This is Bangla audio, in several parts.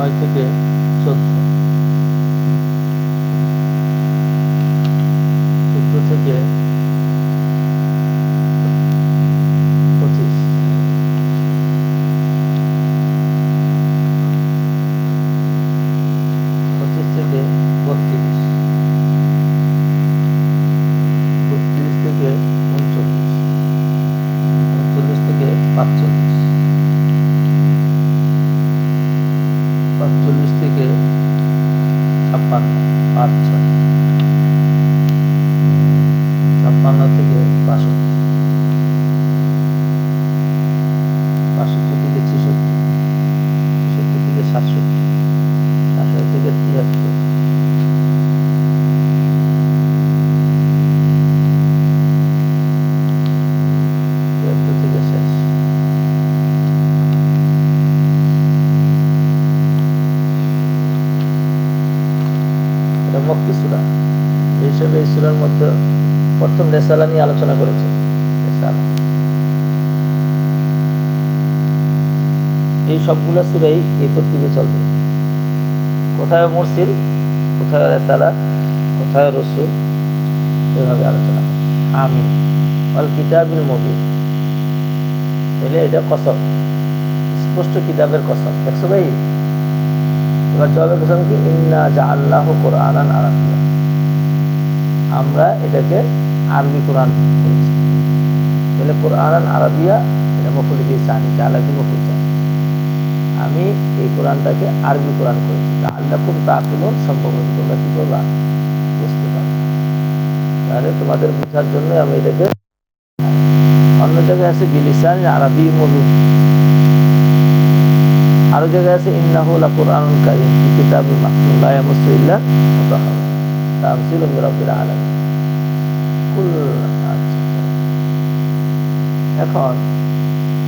9 থেকে 14, 14 থেকে 25, 25 থেকে 32, 32 থেকে 39, 39 থেকে 45, 45 থেকে 56, 5, 6, 56 থেকে 62, 62 থেকে 66, 66 থেকে 67, 67 থেকে 73, 73 থেকে শেষ। এটা মক্কি সূরা। এই হিসেবে এই সূরার মধ্যে প্রথম রেসালা নিয়ে আলোচনা করেছে। রেসালা এই সবগুলো সূরাই এই তরতিবে চলবে। কোথায় মুরসিল, কোথায় রেসালা, কোথায় রসুল, এভাবে আলোচনা হবে। আমিন ওয়াল কিতাবিল মুবিন, তাহলে এটা কসম, স্পষ্ট কিতাবের কসম। দেখছো ভাই? এবার জবাবের কসম কি? ইন্না জাআলনাহু কুরআনান আরাবিয়্যা, আমরা এটাকে আরবি কোরআন করেছি। তাহলে কোরআনান আরাবিয়্যা, এটা মফউল বিহি সানি, জাআলা কি মফউল সানি। আমি এই কোরআনটাকে আরবি কোরআন করেছি, লাআল্লাকুম তাকিলুন, সম্ভবত তোমরা কি করবা? বুঝতে পারবে। তাহলে তোমাদের বোঝার জন্য আমি এটাকে, অন্য জায়গায় আছে বিলিসান আরবি মুবিন, আরো জায়গায় আছে ইন্নাহু লাকুরআনুন কারীম ফি কিতাবিম মাকনুন লা ইয়ামাসসু ইল্লা মুতাহহার তানজিলুম মির রাব্বিল আলামিন। এখন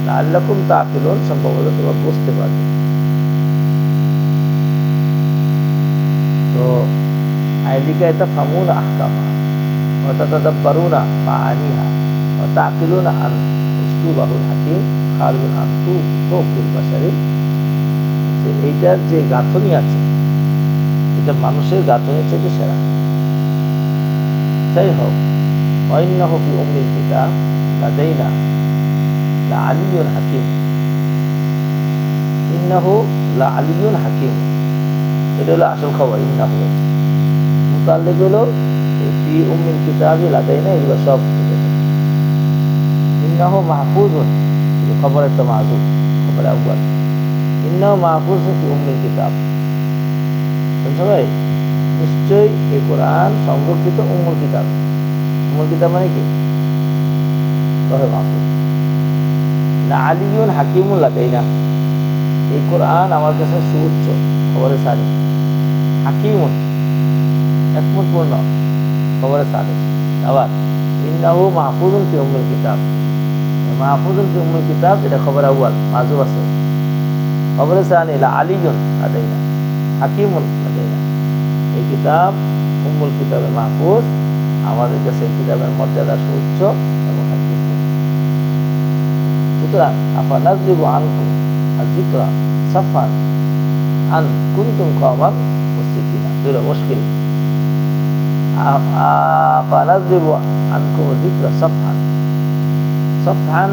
লাআল্লাকুম তাকিলুন, সম্ভবত তোমরা বুঝতে পারবে। তো আইদিকে এটা ফামুন আহকামা ওয়া তাতাদাব্বারুনা মাআনিহা ওয়া তাকিলুনা আন উসলুবাহুল হাকিম খালিদুন আন তুকিল বাশারি। এইটার যে গাঁথনি আছে, এটা মানুষের গাঁথনির থেকে সেরা। যাই হোক, ওয়াইন্নাহু ফি উম্মিল কিতাব লাদাইনা লাআলিয়্যুন হাকিম, ইন্নাহু লাআলিয়্যুন হাকিম, এটা হলো আসল খবর। ইন্নাহু মুতাল্লিক হলো ফি উম্মিল কিতাব লাদাইনা, এগুলো সব ইন্নাহু মাহফুজুন, খবর একটা মাহজুব, খবর আউয়াল। ইন্নাহু মাহফুজুন ফি উম্মিল কিতাব, বুঝছো ভাই? নিশ্চয়ই এই কোরআন সংরক্ষিত উম্মুল কিতাব। উম্মুল কিতাব মানে কি? লহে মাহফুজ। লাআলিয়্যুন হাকিমুন লাদাইনা, এই কোরআন আমার কাছে সুউচ্চ, খবরে সানি। হাকিমুন হিকমতপূর্ণ, খবরে সানি। আবার ইন্নাহু মাহফুজুন ফি উম্মিল কিতাব, মাহফুজুন ফি উম্মিল কিতাব, এটা খবর আউয়াল, মাযুব আছে। খবরে সানি লাআলিয়্যুন লাদাইনা হাকিমুন লাদাইনা, এই কিতাব উম্মুল কিতাবে মাহফুজ, আমাদের কাছে এই কিতাবের মর্যাদা সুউচ্চ এবং হাকিম। সুতরাং আফানাযরিবু আনকুম আয-যিকরা সাফান আন কুনতুম কওমান মুসরিফিনা, দুইটা মুশকিল। আফানাযরিবু আনকুম আয-যিকরা সাফান, সাফান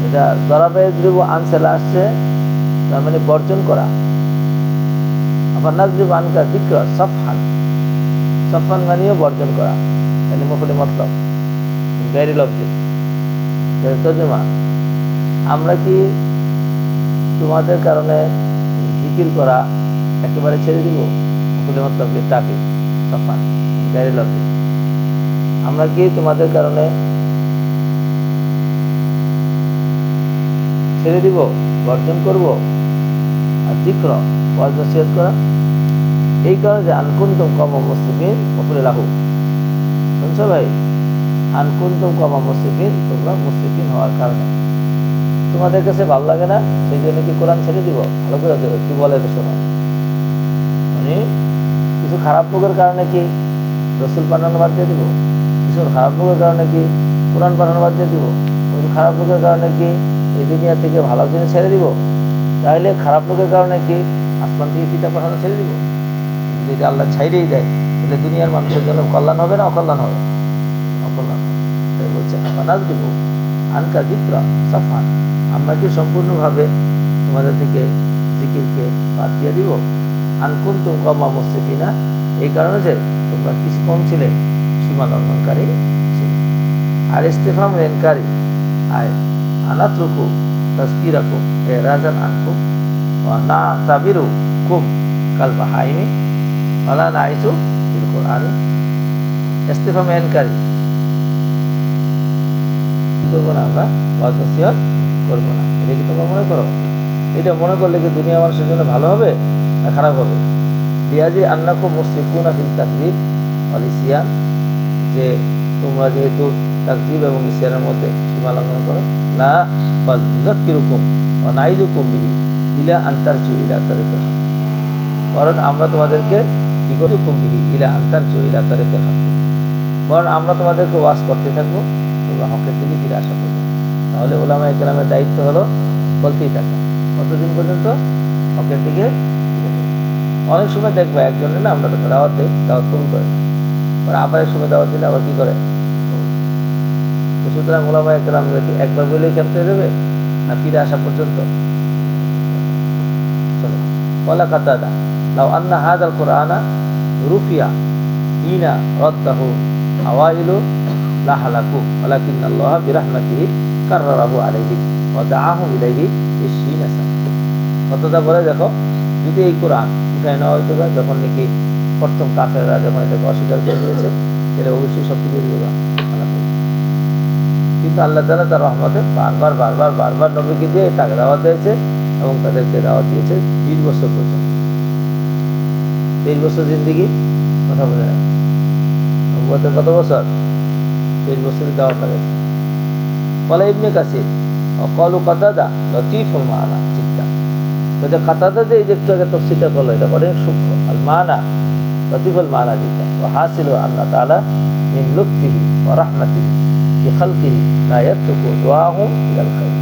এটা দরাবা ইয়াযরিবু আন সেলা আসছে, তার মানে বর্জন করা। আফানাযরিবু আনকা যিকরা সাফান, সাফান মানেও বর্জন করা, মানে মফউল মতলব গায়রি লফজি তরজমা। আমরা কি তোমাদের কারণে জিকির করা একেবারে ছেড়ে দিব? মফউল মতলব তাকি সাফান গায়রি লফজি। আমরা কি তোমাদের কারণে ছেড়ে দিব, বর্জন করব? আর যিকর ওয়াজ নসিহত করা, এই কারণে যে আনকুনতুম কওমান মুসরিফিন, মফউল লাহু। শুনছো ভাই? আনকুনতুম কওমান মুসরিফিন, তোমরা মুসরিফিন হওয়ার কারণে। তোমাদের কাছে ভালো লাগে না, সেই জন্য কি কোরআন ছেড়ে দিব? ভালো করে দেবে, কি বলে শোনো। মানে কিছু খারাপ লোকের কারণে কি রসুল পাঠানো বাদ দিয়ে দিব? কিছু খারাপ লোকের কারণে কি কোরআন পাঠানো বাদ দিয়ে দিব? কিছু খারাপ লোকের কারণে কি এই দুনিয়া থেকে ভালো জিনিস ছেড়ে দিব? তাহলে খারাপ লোকের কারণে কি আসমান থেকে কিতাব পাঠানো ছেড়ে দিব? যদি আল্লাহ ছাইড়েই দেয় তাহলে দুনিয়ার মানুষের জন্য কল্যাণ হবে না অকল্যাণ হবে? অকল্যাণ হবে। তাই বলছে আমানাজ দিব আনকা জিক্রা সাফান, আমরা কি সম্পূর্ণভাবে তোমাদের থেকে জিকিরকে বাদ দিয়ে দিব? আনকুন তুম কমা মুসরিফিনা, এই কারণে যে তোমরা কিছু কম ছিলে, সীমা লঙ্ঘনকারী ছিলে। আর ইস্তেফাম রেনকারী আয় আনাত রুকু তাজকিরাকু এ রাজান আনকুম না তাবিরু কুম কাল বাহাইমি আলা নাইসু বিল কোরআনি। ইস্তেফাম রেনকারী করবো না, আমরা ওয়াজ নসিহত করবো না, এটা কি তোমরা মনে করো? এটা মনে করলে কি দুনিয়া মানুষের জন্য ভালো হবে না খারাপ হবে? লিয়াজি আন্নাকুম মুশরিকুনা ফিল তাকযিব ওয়াল ইসয়ান, যে তোমরা যেহেতু তাকযিব এবং ইসয়ানের মধ্যে সীমা লঙ্ঘন করো, না বাল যুযাক্কিরুকুম ওয়া নাইযুকুম বিহি ইলা আন তারজু ইলা তারিকিল হক, বরং আমরা তোমাদেরকে কি করি বিহি ইলা আন তারজু ইলা তারিকিল হক, বরং আমরা তোমাদেরকে ওয়াজ করতে থাকবো তোমরা হকের দিকে ফিরে আসা করবে। তাহলে ওলামায়ে কেরামের দায়িত্ব হলো বলতেই থাকা, কতদিন পর্যন্ত? হকের দিকে। অনেক সময় দেখবো একজনের না আমরা তো দাওয়াত দিই, দাওয়াত কবুল করে না, পরে আবার এক সময় দাওয়াত দিলে আবার কি করে। তো সুতরাং ওলামায়ে কেরাম কি একবার বলেই ক্ষেত্রে দেবে না ফিরে আসা পর্যন্ত? চলো ওয়ালা কাতাদা লাউ আন্না হাযাল কুরআনা রুফিয়া হিনা রাদ্দাহু আওয়াইলু লাহালাকু ওয়ালাকিন্নাল্লাহা বিরাহমাতিহি কাররাহু আলাইহিম ওয়া দাআহুম ইলাইহি বিশিনা সানা। কতটা বলে দেখো, যদি এই কোরআন উঠায় নেওয়া হইতো যখন নাকি প্রথম কাফেররা যখন এটাকে অস্বীকার করে দিয়েছে, এটা অবশ্যই সব কিছু দেওয়া। কিন্তু আল্লাহ তাআলা তার রহমতে বারবার বারবার বারবার নবীকে দিয়ে তাকে দাওয়াত দিয়েছে এবং তাদেরকে দাওয়াত দিয়েছে 20 বছর পর্যন্ত। 23 বছর জিন্দিগি, কথা বলে নাই নবুয়তের কত বছর? 23 বছরের দাওয়াত লাগাইছে। বলে ইবনে কাসির কলু কাতাদা লতিফুল মানা, চিন্তা বলছে কাতাদা যে এই যে একটু আগে তাফসীরটা করলো এটা অনেক সূক্ষ্ম। আল মানা লতিফুল মানা যেটা ওয়া হাসিলু আল্লাহ তাআলা মিন লুতফিহি ওয়া রাহমাতিহি বিখালকিহি লা ইয়াতরুকু দুআহুম ইলাল খায়র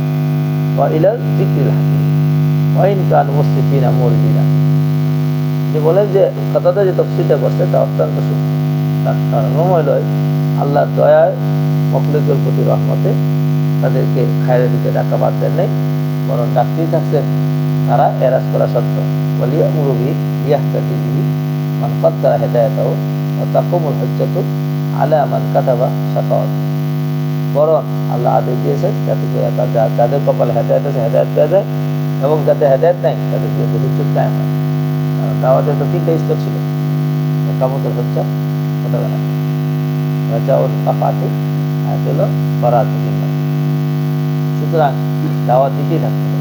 ওয়া ইলাল যিকরিল হাকীম ওয়া ইন কানু মুসরিফিনা মুরদিনা। যে বলেন যে কাতাদা যে তাফসীরটা করছে তা অত্যন্ত সূক্ষ্ম। তার কারণ হলো আল্লাহর দয়ায় মখলুকের প্রতি রহমতে তাদেরকে খায়রের দিকে ডাকা বাদ দেন নাই, বরং ডাকতেই থাকছেন তারা এরাজ করা সত্ত্বেও। ওয়ালিয়া মুরুবি লিয়াহতাদি বিহি মান কাদ্দারা হেদায়াতাহু ওয়া তাকুমুল হুজ্জাতু আলা মান কাতাবা শাকাওয়াত, বরং আল্লাহ আদেশ দিয়েছেন যাতে করে যাদের কপালে হেদায়েত আছে হেদায়েত পেয়ে যায় এবং যাদের হেদায়েত নাই তাদের বিরুদ্ধে হুজ্জত কায়েম হয়। কারণ দাওয়াতের তো 3টা স্তর ছিল, একামতের হুজ্জা, কথা বলা রাজাউল আফাতি আর হলো বারাতুল জিন্নাত। সুতরাং দাওয়াত দিতেই থাকতে হবে।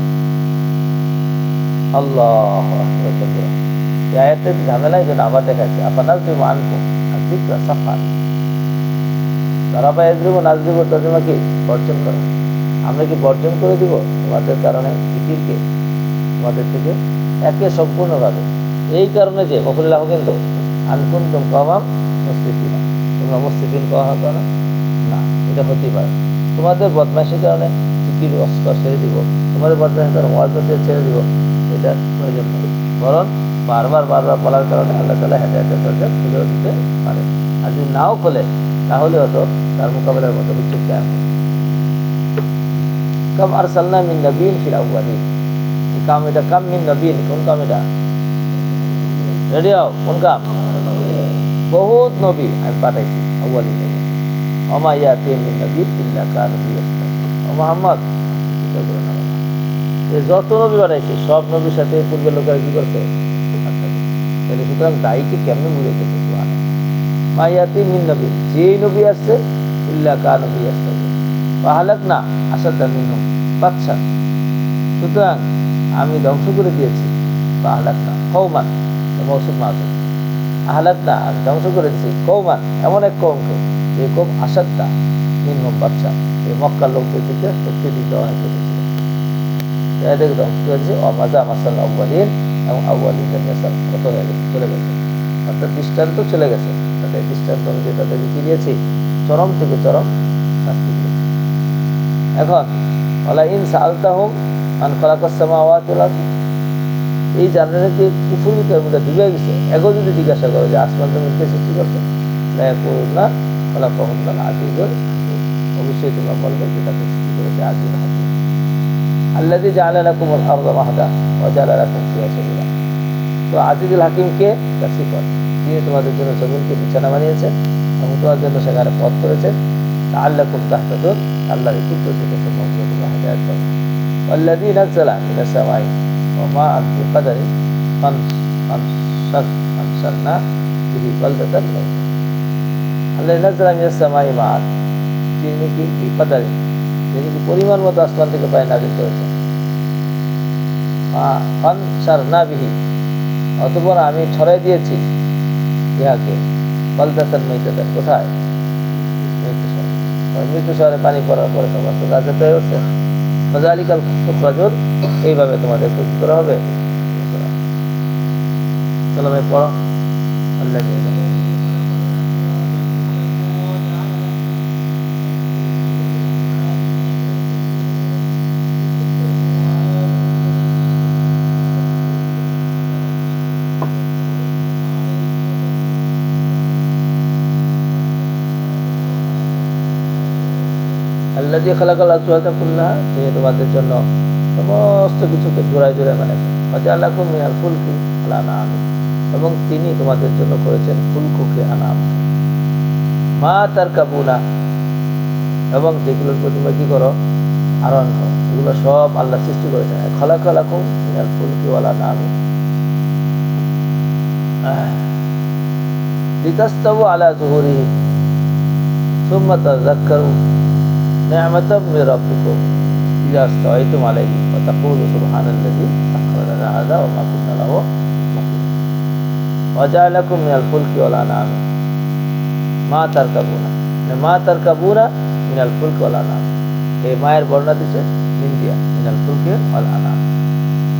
আল্লাহু আকবার কবিরা। এই আয়াতের ঝামেলা এই জন্য আবার দেখাচ্ছে আফানাজ বিমা আনকুম আর যিকরা সাফান, তারাবা এজরিব নাজরিব তর্জমা কি বর্জন করে। আমরা কি বর্জন করে দিব তোমাদের কারণে জিকিরকে তোমাদের থেকে একে সম্পূর্ণভাবে? এই কারণে যে বকুল্লাহ কিন্তু আনকুন তুম কওমাম মুসরিফিনা, তোমরা মুসরিফিন কওয়া করো না, এটা হতেই পারে। তোমাদের বদমাইশির কারণে জিকির অস্কার ছেড়ে দিব, তোমাদের বদমাইশির কারণে ওয়াজ নসিহত ছেড়ে দিব, এটা প্রয়োজন নেই। বরং বারবার বারবার বলার কারণে আল্লাহ তাআলা হেদায়েতের দরজা খুলেও দিতে পারে। আর যদি নাও খোলে তাহলে হয়তো তার মোকাবেলার মতো হুজ্জত কায়েম হবে। কাম আরসালনা মিন নাবিয়্যিন ফিল আউয়ালিন, এই কাম এটা কাম মিন নাবিয়্যিন, কোন কাম এটা? রেডি হও, কোন কাম? বহুত নবী আমি পাঠাইছি আউয়ালিন। ওমা ইয়াতিহিম মিন নাবিয়্যিন ইল্লা কানু বিহি ইস্তাহজিউন। ও মুহাম্মদ, যত নবী পাঠাইছে সব নবীর সাথে পূর্বের লোকেরা কি করছে? তাহলে সুতরাং দায়ীকে কেমনে বুঝাইতেছে? মা ইয়াতিহিম মিন নাবিয়্যিন, যেই নবী আসছে ইল্লা কানু বিহি ইস্তাহজিউন ওয়া হালাকনা আশাদ্দা মিনহুম বাতশান, সুতরাং আমি ধ্বংস করে দিয়েছি বা হালাকনা কওমান, মৌসুফ মাযুফ, আহলাকনা আমি ধ্বংস করে দিয়েছি কওমান এমন এক কওমকে যে কওম আশাদ্দা মিনহুম বাতশান, এই মক্কার লোকদের দিকে শক্তি দিতে অনেক বেশি ছিল, এদেরকে ধ্বংস করে দিয়েছে। অমাজা মাসাল আউয়ালিন, এবং আউয়ালিনদের মেসাল কত হয়ে গেছে, চলে গেছে, অর্থাৎ দৃষ্টান্ত চলে গেছে। তাদের দৃষ্টান্ত অনুযায়ী তাদেরকে কি দিয়েছি? চরম থেকে চরম শাস্তি দিয়েছি। এখন ওয়ালা ইন সাআলতাহুম মান খালাকাস সামাওয়াতি ওয়াল আরদ, এই জানাকে কুফুর ভিতরে মধ্যে ডুবে গেছে। এখন যদি জিজ্ঞাসা করো যে আসমান জমিনকে সৃষ্টি করছে না ফলা কখন না আজিজুল হাকিম, অবশ্যই তোমরা বলবে যে তাকে সৃষ্টি করেছে আজিজুল হাকিম। আল্লাযী জাআলা লাকুমুল আরদা মাহদা ওয়া জাআলা লাকুম ফিহা সাবিলা। তো আজিজুল হাকিমকে তার সিফাত, তিনি তোমাদের জন্য জমিনকে বিছানা বানিয়েছেন এবং তোমার জন্য সেখানে পথ করেছেন। লাআল্লাকুম তাহতাদুন, আল্লাহর কুদরত থেকে তোমরা হেদায়েত পাবে। ওয়াল্লাযী নাযালা মিনাস সামাই ওয়া মাআন বিকাদারিন ফানশারনা বিহি বালদাতান মাইতা। আল্লাযী নাযালা মিনাস সামাই মাআন, তিনি কি বিকাদারিন, তিনি কি পরিমাণ মতো আসমান থেকে পানি নাযিল করেছেন। ফানশারনা বিহি, অতঃপর আমি ছড়াই দিয়েছি ইহাকে বালদাতান মাইতাতান, কোথায়? মৃত্যু শহরে পানি পড়ার পরে তোমার তো গাছে তৈরি হচ্ছে। ফাযালিকাল খুসরাজুল, এইভাবে তোমাদের ক্ষতি করা হবে। চলো ভাই পড়ো। আল্লাহ আল্লাযী খালাকাল আজওয়াজা কুল্লাহা, তিনি তোমাদের জন্য সমস্ত কিছুকে জোড়ায় জোড়ায় বানিয়েছেন। ওয়া জাআলা লাকুম মিনাল ফুলকি ওয়াল আনআম, এবং তিনি তোমাদের জন্য করেছেন ফুলকুকে আনাম। মা তারকাবুনা, এবং যেগুলোর উপর তোমরা কি করো? আরোহণ করো। এগুলো সব আল্লাহ সৃষ্টি করেছেন। খালাকা লাকুম মিনাল ফুলকি ওয়াল আনআম লিতাস্তাউ আলা যুহুরিহি সুম্মা তাযাক্কারু নি'মাতাম মির রাব্বিকুম ইযা ইসতাওয়াইতুম আলাইহি ওয়া তাকুলু সুবহানাল্লাযী সাখখারা লানা হাযা ওয়া মা কুন্না লাহু মুকরিনিন ওয়া জাআলা লাকুম মিনাল ফুলকি ওয়াল আনআম মা তারকাবুনা, মা তারকাবুনা মিনাল ফুলকি ওয়াল আনআম। এই মায়ের বর্ণনা দিচ্ছে মিন দিয়া, মিনাল ফুলকি ওয়াল আনআম।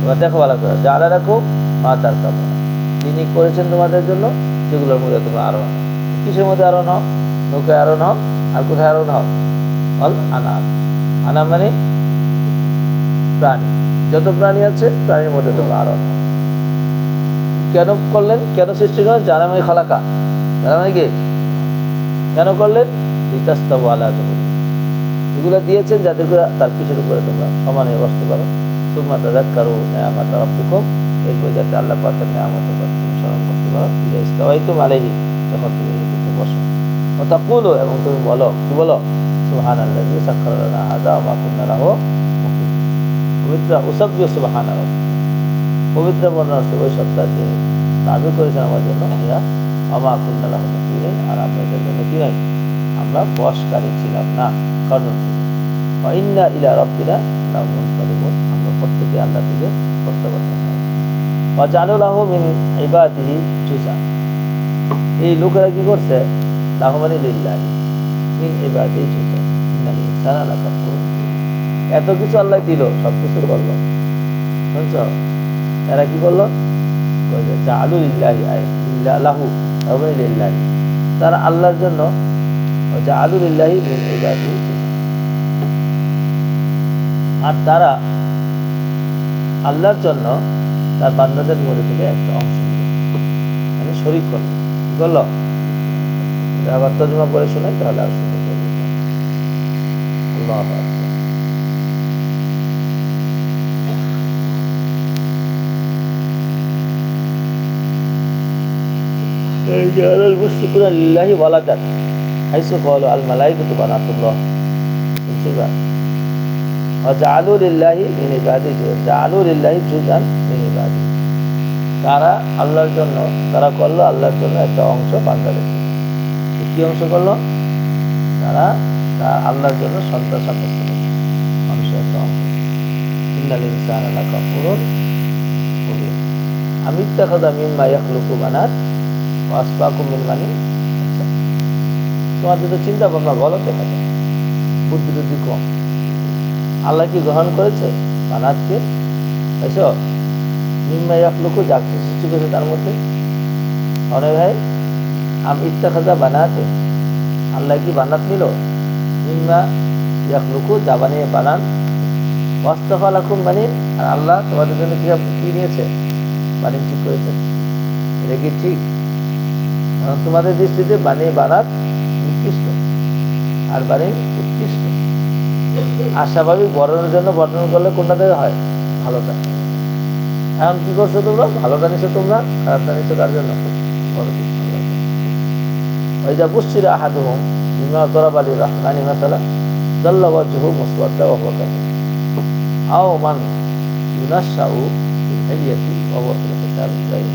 এবার দেখো ভালো করে, জাআলা লাকুম মা তারকাবুনা, তিনি করেছেন তোমাদের জন্য যেগুলোর মধ্যে তোমরা আরোহণ। কিসের মধ্যে আরোহণ হও? নৌকায় আরোহণ হও। আর কোথায় আরোহণ হও? অল আনাম। আনাম মানে প্রাণী, যত প্রাণী আছে প্রাণীর মধ্যে তোমরা আরোহণ হও। কেন করলেন? কেন সৃষ্টি করলেন? জানা মানে খালাকা, জানা মানে কি কেন করলেন? লিতাস্তাউ আলা যুহুরিহি, এগুলো দিয়েছেন যাতে করে তার পিঠের উপরে তোমরা সমানে বসতে পারো। সুম্মা তাযাক্কারু নি'মাতা রাব্বিকুম, এরপর যাতে আল্লাহ পাকের নিয়ামতের কথা তুমি স্মরণ করতে পারো। ইযা ইসতাওয়াইতুম আলাইহি, যখন তুমি এতে বসো। ওয়া তাকুলু, এবং তুমি বলো, কি বলো? সুবহানাল্লাযী সাখখারা লানা হাযা ওয়া মা কুন্না লাহু মুকরিনিন। পবিত্র উসাব্বিহু সুবহানা রাব্বি, পবিত্র বর্ণনা আছে ওই সত্তা যিনি তাবির করেছেন আমার জন্য ইয়া ওয়া মা কুন্না লাহু মুকরিনিন, আর আমরা এটার জন্য কি নাই, আমরা বশকারী ছিলাম না। কারণ ওয়া ইন্না ইলা রাব্বিনা লামুনকালিবুন, আমরা প্রত্যেকে আল্লাহ থেকে প্রত্যাবর্তন হই। ওয়া জাআলা লাহু মিন ইবাদিহি জুযা, এই লোকেরা কি করছে? লাহু মানে লিল্লাহি, মিন ইবাদিহি জুযা ইন্নাল ইনসানা লাকাফুর। এত কিছু আল্লাহ দিল, সব কিছু করলো, বুঝছো? এরা কি করলো? জাআলু লিল্লাহি লাহু মানে লিল্লাহি, তারা আল্লাহর জন্য জাআলু লিল্লাহি মিন ইবাদিহি জুযা, আর তারা আল্লাহর জন্য তার বান্দাদের মধ্যে থেকে একটা অংশ দিল, মানে শরীক করলো। কি করলো? আবার তর্জমা করে শোনাই তাহলে আর শুনতে পারবে। আল্লাহু আকবার। জাআলাল মুশরিকুনা লিল্লাহি ওয়ালাদান হাইসু ক্বালু আল মালাইকাতু বানাতুল্লাহ। বুঝছিবা? ওয়া জাআলু লিল্লাহি মিন ইবাদিহি, জাআলু লিল্লাহি জুযান মিন ইবাদিহি, তারা আল্লাহর জন্য, তারা করলো আল্লাহর জন্য একটা অংশ বান্দাদের। কি অংশ করলো? তারা আল্লাহর জন্য সন্তান সাব্যস্ত করলো, মানুষের একটা অংশ। ইন্নাল ইনসানা লাকাফুরুন মুবিন। আম ইত্তাখাযা মিম্মা ইয়াখলুকু বানাত ওয়া আসফাকুম মিন বানি। তোমাদের তো চিন্তা ভাবনা গলত দেখা যায়, বুদ্ধি টুদ্ধি কম। আল্লাহ কি গ্রহণ করেছে বানাতকে? বুঝছো? মিম্মা ইয়াখলুকু, যা কিছু সৃষ্টি করেছে তার মধ্যে। অনেক ভাই আম ইত্তাখাযা বানাতে, আল্লাহ কি বানাত নিল? মিম্মা ইয়াখলুকু, যা বানিয়ে বানান। ওয়াস্তাফা লাকুম বানিন, আর আল্লাহ তোমাদের জন্য কি নিয়েছে? বানিয়ে ঠিক করেছেন? এটা কি ঠিক? এখন তোমাদের দৃষ্টিতে বানাত উৎকৃষ্ট আর বানিয়ে উৎকৃষ্ট। আর স্বাভাবিক বর্ণনের জন্য বর্ণন করলে কোনটা দেওয়া হয়? ভালোটা। এখন কি করছো তোমরা? ভালোটা নিছো তোমরা, খারাপটা নিছো কার জন্য? ওই যা বুঝছিল আহাদুহুম বিমা দরাবা লিররহমানি মাসালা যাল্লা ওয়াজহুহু মুসওয়াদ্দা ওয়া হুয়া কাযিব আও মান ইউনাশশাউ ফিল হিলিয়াতি ওয়া হুয়া ফিল খিসাবি গায়রু।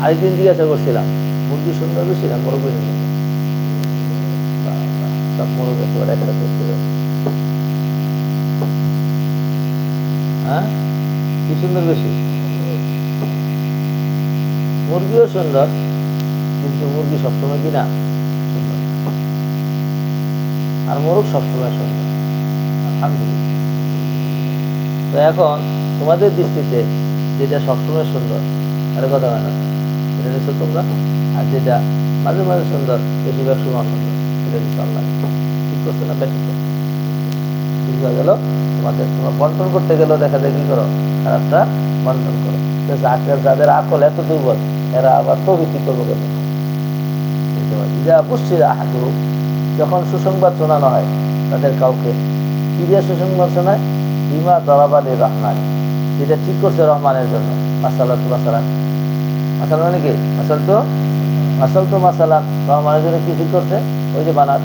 আরেকদিন জিজ্ঞাসা করছিলাম, মুরগি সুন্দর বেশি না মোরগ বেশি সুন্দর? সব মোরগ একেবারে একসাথে ছিল। হ্যাঁ, কি সুন্দর বেশি? মুরগিও সুন্দর, কিন্তু মুরগি সবসময় কিনা সুন্দর, আর মোরগ সবসময় সুন্দর। আলহামদুলিল্লাহ। তো এখন তোমাদের দৃষ্টিতে যেটা সবসময় সুন্দর, আরে কথা হয় না, এটা নিচ্ছ তোমরা। আর যেটা মাঝে মাঝে সুন্দর, বেশিরভাগ সময় সুন্দর, এটা দিচ্ছ আল্লাহ। ঠিক করছে না? ব্যাঠিক করছে। বুঝা গেল? তোমার বন্টন করতে গেলেও দেখা যায় কি করো? খারাপটা বন্টন করো। যাদের আকল এত দুর্বল, এরা আবার প্রভৃতি করবো কেন? যখন সুসংবাদ শোনানো হয় তাদের কাউকে, কি দিয়ে সুসংবাদ শোনায়? বিমা দরাবা লিররহমানি, যেটা ঠিক করছে রহমানের জন্য। মাসালাত মাসালান, মাসাল মানে কি? মাসাল তো মাসালান, রহমানের জন্য কি ঠিক করছে? ওই যে বানাত,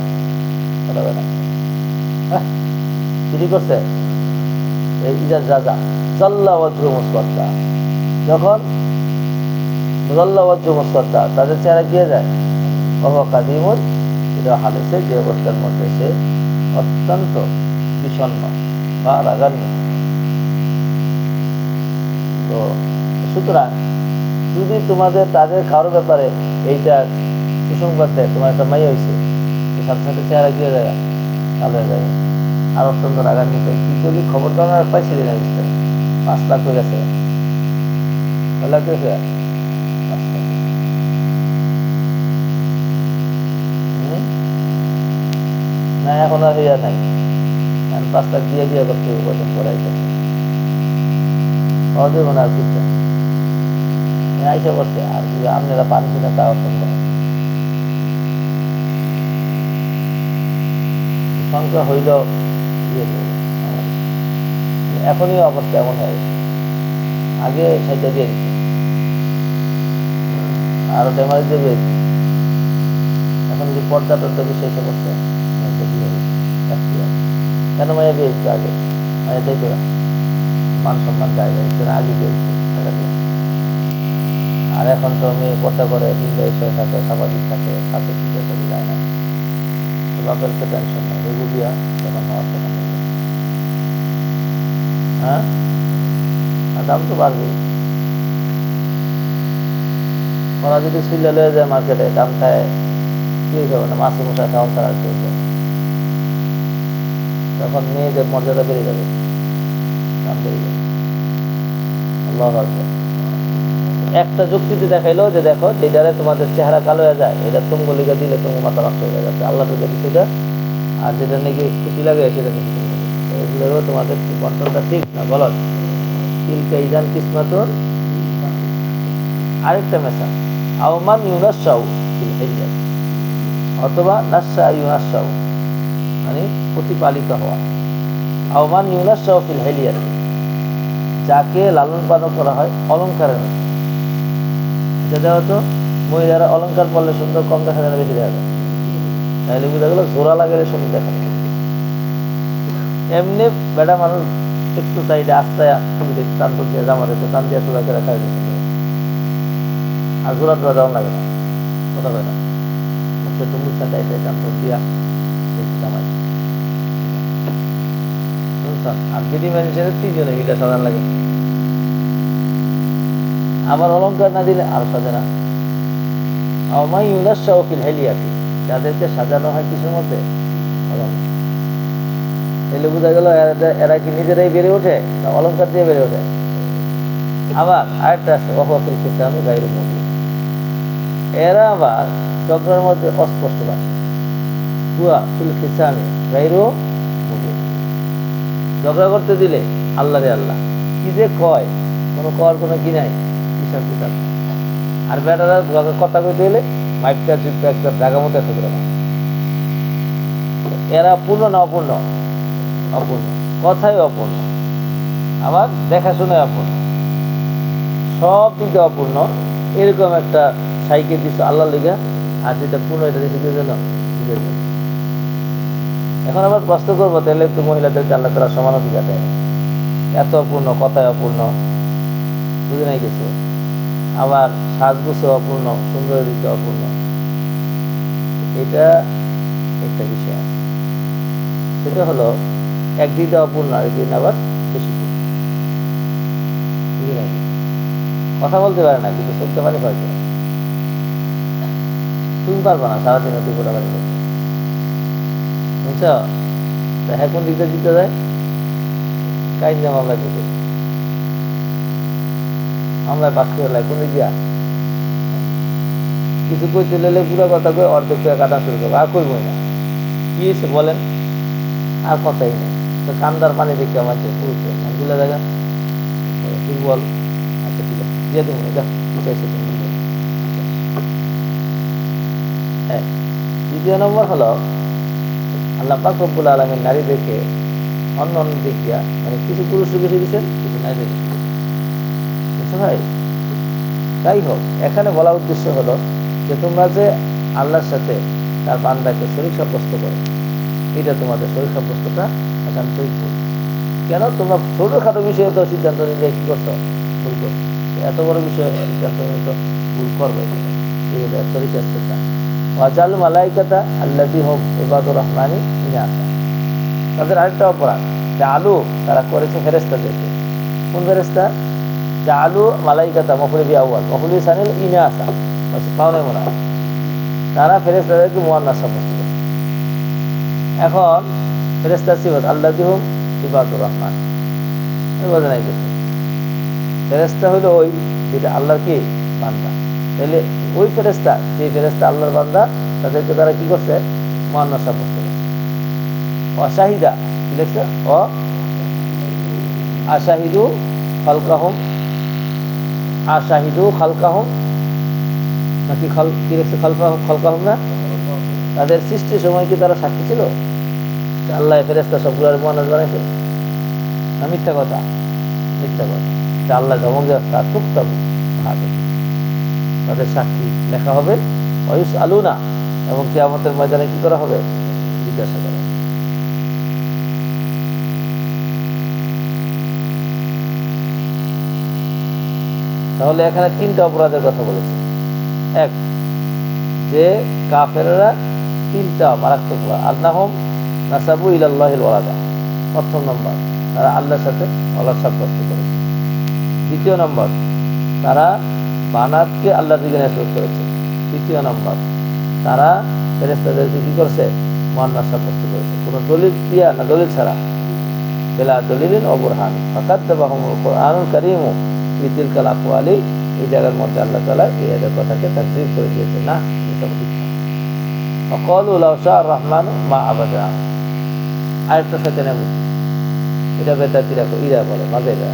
হ্যাঁ, কি ঠিক করছে? এই ইজার রাজা জাল্লা ওয়াজহু মুসওয়াদ্দা, যখন জাল্লা ওয়াজহু মুসওয়াদ্দা, তাদের চেহারা কি হয়ে যায়? ওয়া কাযিমুন, এটা হালেছে যে অবস্থার মধ্যে সে অত্যন্ত বিষণ্ণ বা রাগান্বিত। তো সুতরাং যদি তোমাদের তাদের কারো ব্যাপারে এইটা সুসংবাদ দেয়, তোমার একটা মাইয়া হয়েছে, সাথে সাথে চেহারা কি হয়ে যায়? কালো হয়ে যায়, আর অত্যন্ত রাগান্বিত। কি করলি? খবর দেওয়ার পাইছিলি না? 5 লাখ হয়ে গেছে, 6 লাখ হয়েছে, না এখন আর হইয়া নাই, 5 লাখ দিয়ে দিয়ে করতে হবে, কদিন পড়াইতে দেবো না। আর কিছু আইসা করছে, আর যদি আপনারা পান কিনা তা অসম্ভব। সংখ্যা হইল এখনই অবস্থা এমন হয়ে গেছে। আগে সেটা দিয়ে দিচ্ছে, আরো ডেমারি দেবে। এখন যে পর্দা টর্দা বিষয় করছে, কেন মাইয়া দিয়ে দিচ্ছে? আগে মাইয়া দেখো মান সম্মান জায়গা আগে দিয়ে দিচ্ছে টাকা দিয়ে। আর এখন তো মেয়ে পর্দা করে, বিন্দা হিসেবে থাকে, স্বাভাবিক থাকে, সাথে কিছু সাথে যায় না, বাপের তো টেনশন নেই, রেগু দিয়া যখন হওয়ার তখন। হ্যাঁ, দাম তো বাড়বেই। ওরা যদি সিলে লয়ে যায় মার্কেটে, দাম খায়, কি হবে না? মাছ মশা খাওয়া ছাড়া কেউ যায়, তখন মেয়েদের মর্যাদা বেড়ে যাবে, দাম বেড়ে যাবে। আল্লাহু আকবার। একটা যুক্তিতে দেখাইলো যে দেখো, যেটারে তোমাদের চেহারা কালো হয়ে যায়, এটা তুমগলিকা দিলে তোমার মাথা নষ্ট হয়ে যাচ্ছে, আল্লাহ তো দেখি সেটা। আর যেটা নাকি খুশি লাগে সেটা নাকি এগুলো তোমাদের বন্টনটা ঠিক না? বলো, তিলকা ইদান কিসমাতুন। আরেকটা মেসা, আওমান ইউনাশাউ ফিল হিলিয়াত, অথবা নাশা ইউনাশাউ মানে প্রতিপালিত হওয়া। আওমান ইউনাশাউ ফিল হিলিয়াত, যাকে লালন পালন করা হয় অলঙ্কারের মধ্যে। যেটা হতো মহিলারা অলঙ্কার পরলে সুন্দর কম দেখা যায় না বেশি দেখা যায়? তাহলে বুঝা গেল জোড়া লাগালে সুন্দর দেখা যায়। এমনি বেটা মানুষ একটু সাইডে আস্তে টান দিয়ে জামা দিতে টান দিয়ে সোজা করে খাই দিতে, আর জোড়া টোড়া দেওয়া লাগে না, কথা হয় না, মুখে তো মুখা টাইপের টান দিয়া জামাই শুনছেন। আর যদি মানুষের 3 জনে মিলে সাজান লাগে, আবার অলঙ্কার না দিলে আর সাজে না। আমায় ইউনাশাউ ফিল হিলিয়াতি, যাদেরকে সাজানো হয় কিসের মধ্যে? অলঙ্কার। এলে বোঝা গেল এরা কি নিজেরাই বেড়ে ওঠে না অলঙ্কার দিয়ে বেড়ে ওঠে? আবার আরেকটা আছে, ওয়াহুয়া ফিল খিসামি গায়রু মুবিন, এরা আবার চক্রের মধ্যে অস্পষ্ট ভাষা। হুয়া ফিল খিসামি গায়রু মুবিন, ঝগড়া করতে দিলে আল্লাহ রে আল্লাহ, কি যে কয়, কোনো কর কোনো কি নাই, হিসাব কিতাব। আর বেটারা কথা কইতে হলে মাইকটা চুপটা একদম জায়গা মতো একটা করে মারে। এরা পূর্ণ না অপূর্ণ? অপূর্ণ, কথাই অপূর্ণ, আবার দেখাশোনায় অপূর্ণ, সব দিকে অপূর্ণ। এরকম একটা সাইকেল দিচ্ছে আল্লাহ লিগা, আর যেটা পূর্ণ এটা দিচ্ছে নিজের জন্য, নিজের জন্য। এখন আবার প্রশ্ন করবো, তাহলে একটু মহিলাদেরকে আল্লাহ তারা সমান অধিকার দেয়, এত অপূর্ণ, কথায় অপূর্ণ, বুঝে নাই কিছু, আবার সাজগোছও অপূর্ণ, সুন্দরের দিকে অপূর্ণ। এটা একটা বিষয় আছে, সেটা হলো একদিকে অপূর্ণ, আরেকদিন আবার বেশি পূর্ণ। বুঝে নাই, কথা বলতে পারে না কিন্তু চলতে পারে হয়তো। তুমি পারবা না সারাদিন অতি গোটা বাড়ি করতে, বুঝছ? হ্যাঁ, কোন দিকটা দিতে যায়, কাইন্দা মামলায় দিতে, মামলায় পাশ করে কোন দিক দিয়া কিছু কইতে লেলে পুরো কথা কই অর্ধেক করে কাটা শুরু করবো, আর কইবই না। কি এসে বলেন, আর কথাই নেই। তো কান্দার পানি দেখতে আমাকে পুরুষে মঞ্জুলা জায়গা তুই বল, আচ্ছা ঠিক আছে দিয়ে দেবো, যা কি চাইছে তুমি। হ্যাঁ, দ্বিতীয় নম্বর হলো আল্লাহ পাক রব্বুল আলামিন নারীদেরকে অন্য অন্য দিক দিয়া, মানে কিছু পুরুষের বেশি দিচ্ছেন, কিছু নারীদের বেশি দিচ্ছেন, বুঝছো ভাই? যাই হোক, এখানে বলা উদ্দেশ্য হলো যে তোমরা যে আল্লাহর সাথে তার বান্দাকে শরীক সাব্যস্ত করো, এটা তোমাদের শরীক সাব্যস্তটা একান্তই ভুল। কেন? তোমরা ছোটখাটো বিষয়ে তো সিদ্ধান্ত নিলে কি করছো, ভুল করছো। এত বড় বিষয়ে সিদ্ধান্ত নিলে তো ভুল করবে। এই হলো শরীক আস্তেটা। ওয়াজাল মালাইকাতা আল্লাযী হুম ইবাদুর রহমানি ইনাসা। তাদের আরেকটা অপরাধ, যে আলু তারা করেছে ফেরেশতাদেরকে। কোন ফেরেশতা? যে আলু মালাইকাতা মফুল বি আউয়াল মফুল বি সানিল ইনাসা, পাওনে মোনা, তারা ফেরেশতাদেরকে মুয়ান্নাস সাব্যস্ত করেছে। এখন ফেরেশতার সিফাত আল্লাযী হুম ইবাদুর রহমান, বোঝা নাই কিছু। ফেরেশতা হলো ওই যেটা আল্লাহর কি বান্দা। তাহলে ওই ফেরেশতা, যে ফেরেশতা আল্লাহর বান্দা, তাদেরকে তারা কি করছে, মুয়ান্নাস সাব্যস্ত করছে। অশাহিদা কি লিখছে, অ আশাহিদু খালকাহুম, আশাহিদু খালকাহুম, নাকি কি লিখছে, খালকাহুম না, তাদের সৃষ্টির সময় কি তারা সাক্ষী ছিল আল্লাহ ফেরেশতা সবগুলোর মুয়ান্নাস বানাইছে? না মিথ্যা কথা? মিথ্যা কথা। আল্লাহ ধমক দেওয়া তা তুক্তাবু, তাদের সাক্ষী লেখা হবে। ওয়ুস আলুনা, এবং কিয়ামতের ময়দানে কি করা হবে, জিজ্ঞাসা করা হবে। তাহলে এখানে তিনটা অপরাধের কথা বলেছে। এক, যে কাফেররা তিনটা মারাত্মক আন্নাহুম নাসাবু ইলাল্লাহিল ওয়ালাদা, প্রথম নম্বর তারা আল্লাহর সাথে ওলাদ সাব্যস্ত করেছে। দ্বিতীয় নম্বর, তারা বানাতকে আল্লাহর দিকে নিসবত করেছে। তৃতীয় নম্বর, তারা ফেরেশতাদেরকে কি করেছে, মুয়ান্নাস সাব্যস্ত করেছে, কোনো দলিল দিয়া না, দলিল ছাড়া, বিলা দলিলিন ওয়া বুরহান ফাকাদ্দাবাহুমুল কুরআনুল কারীমু ফি তিলকাল আকওয়ালি। এই জায়গার মধ্যে আল্লাহ তাআলা এই আয়াতের কথাকে তাকযীব করে দিয়েছে, না এটা ঠিক না। ওয়াকালু লাউ শাআ রহমান মা আবাদা। আরেকটা শয়তানের বুদ্ধি, এটা বেদাতিরা ইরা বলে, মাঝেরা,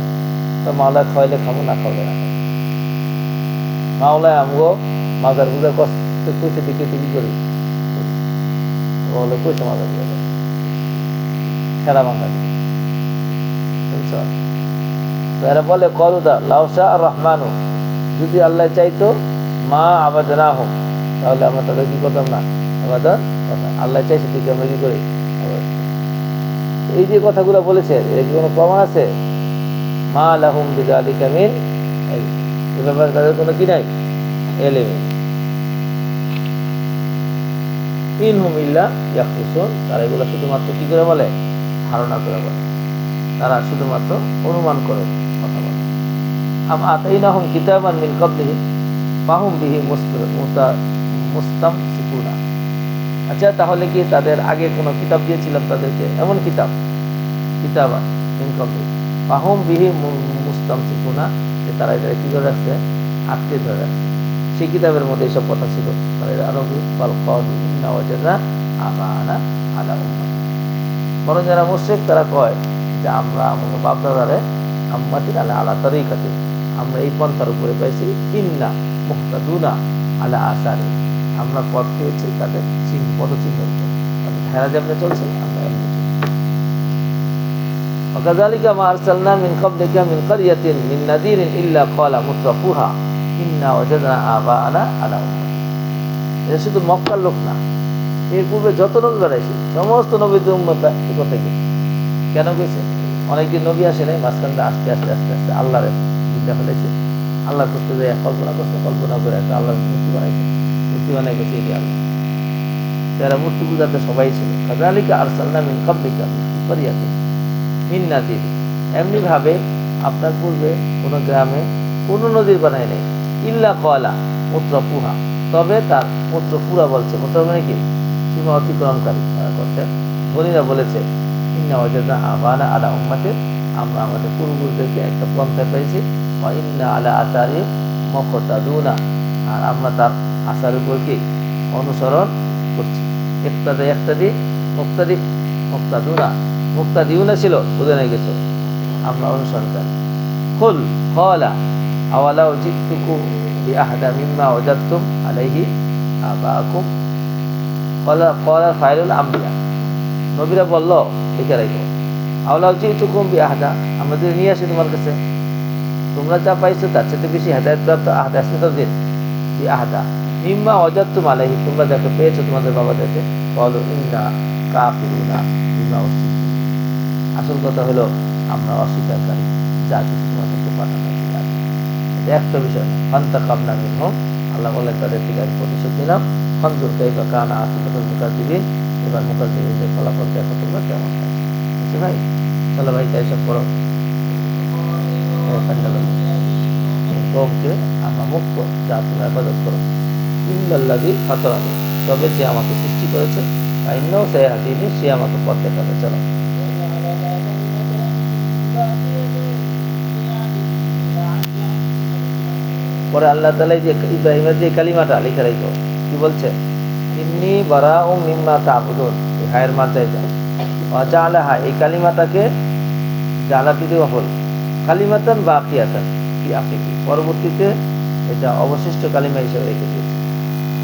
তো মাওলা খাওয়াইলে খাবো, না খাওয়াইলে না খাবো। মাওলায় আমগো মাজার বুঝার কষ্ট কইছে দিকে কি করি, বলে কইছে মাজার বুঝা খেলা বাংলা দিকে, বুঝছ? তো এরা বলে কলুদা লাউসা আর রহমানু, যদি আল্লাহ চাইতো মা আবাদনা হোক, তাহলে আমরা তাদের কি করতাম না, আবাদত কথা। আল্লাহ চাইছে ঠিক আমরা কি করি। এই যে কথাগুলো বলেছে, এর কি কোনো প্রমাণ আছে? মা লাহুম বিযালিকা মিন, এই ব্যাপারে তাদের কোনো কি নাই, এলেম। ইনহুম ইল্লা ইয়াখরুসুন, তারা এগুলো শুধুমাত্র কি করে বলে, ধারণা করে বলে, তারা শুধুমাত্র অনুমান করে কথা বলে। আম আতাইনাহুম কিতাবান মিন ক্বাবলিহি ফাহুম বিহি মুস্তামসিকুনা। আচ্ছা, তাহলে কি তাদের আগে কোনো কিতাব দিয়েছিলাম তাদেরকে, এমন কিতাব, কিতাবান মিন ক্বাবলিহি ফাহুম বিহি মুস্তামসিকুনা, যে তারা এটা কি করে রাখছে, আঁকড়ে ধরে রাখছে। সেই কিতাবের মধ্যে এইসব কথা ছিল। বরং যারা মুশরিক তারা কয় যে আমরা আমাদের বাপদাদারে আম্মাতিন আলা আলা তরিকাতিন, আমরা এই পন্থার উপরে পাইছি, ইন্না মুহতাদুনা আলা আসারি, আমরা পথ পেয়েছি তাদের পদচিহ্নের উপর, অর্থাৎ হেরা যেমনি চলছে আমরা এমনি চলছি। ওয়াকাযালিকা মা আরসালনা মিন ক্বাবলিকা মিন ক্বারিয়াতিন মিন নাযীরিন ইল্লা ক্বালা মুত্রাফুহা ইন্না ওয়াজাদনা আবাআনা আলা উম্মাহ। এটা শুধু মক্কার লোক না, এর পূর্বে যত নবী বানাইছে সমস্ত নবীদের উম্মতরা এই কথাই গেছে। কেন গেছে? অনেকদিন নবী আসে নাই, মাঝখান দিয়ে আস্তে আস্তে আস্তে আস্তে আল্লাহর চিন্তা ফেলেছে, আল্লাহ করতে যায় কল্পনা করছে, কল্পনা করে একটা আল্লাহর মূর্তি বানাইছে, মূর্তি বানাই গেছে এটি আল্লাহ। যারা মূর্তি পূজাতে সবাই ছিল। কাযালিকা আরসালনা মিন ক্বাবলিকা মিন ক্বারিয়াতিন মিন নাযীর, এমনি ভাবে আপনার পূর্বে কোন গ্রামে কোন নদীর বানাই নাই, ইল্লা ক্বালা মুত্রাফুহা, তবে তার মুত্রাফুরা বলছে, মুত্রা মানে কি? সীমা অতিক্রমকারী তারা করছে। ধনীরা বলেছে ইন্না ওয়াজাদনা আবানা আলা উম্মাতিন, আমরা আমাদের পূর্বপুরুষদেরকে একটা পন্থায় পেয়েছি, ওয়া ইন্না আলা আসারিহিম মুকতাদুনা, আর আমরা তার আসারের উপর কি অনুসরণ করছি। ইক্তাদি মুক্তাদি মুক্তাদুনা, মুক্তাদিউনা ছিল বুঝে নাই গেছে, আমরা অনুসরণকারী। কুল ক্বালা আওয়ালাউ জিতুকুম বিআহদা মিম্মা ওয়াজাদতুম আলাইহি আবাকুম, ক্বালা ফাইলুল আমবিয়া, নবীরা বলল লিখে রাখো, আওয়ালাউ জিতুকুম বিআহদা, আমরা যদি নিয়ে আসি তোমার কাছে তোমরা যা পাইছো তার চেয়ে বেশি হেদায়েত প্রাপ্ত আহদাসিন বিআহদা মিম্মা ওয়াজাদতুম আলাইহি, তোমরা যাকে পেয়েছো তোমাদের বাবাদেরকে, ক্বালু ইন্না কাফিরুনা বিমা উরসিলতুম, আসল কথা হলো আমরা অস্বীকারী যা কিছু তোমাদেরকে পাঠানো হয়েছে। এটা একটা বিষয় না। ফান্তাকামনা মিনহুম, আল্লাহ বলেন তাদের থেকে আমি প্রতিশোধ নিলাম। ফানজুর কাইফা কানা আকিবাতুল মুকাজ্জিবিন, এবার মুকাজ্জিবিনদের ফলাফল দেখো তোমরা কেমন হয়। বুঝছো ভাই? চলো ভাই তাই সব পড়ো। কমকে আমরা মুক্ত যা তোমরা ইবাদত করো, ইল্লাল্লাযী ফাতারানি, তবে যে আমাকে সৃষ্টি করেছে, ফাইন্নাহু সায়াহদিনি, সে আমাকে পথ দেখাবে। চলো পরে আল্লাহ তাআলা যে ইব্রাহিমের যে কালিমাটা লিখে রাখো, কি বলছে? ইন্নী বারাউ মিম্মা তা'বুদুন, এই হায়ের মাথায় যায় ওয়া জাআলাহা, এই কালিমাটাকে জালাতি দেওয়া হল কালিমাতান বাকিয়াতান ফি আখিরি, পরবর্তীতে এটা অবশিষ্ট কালিমা হিসেবে রেখে দিয়েছে।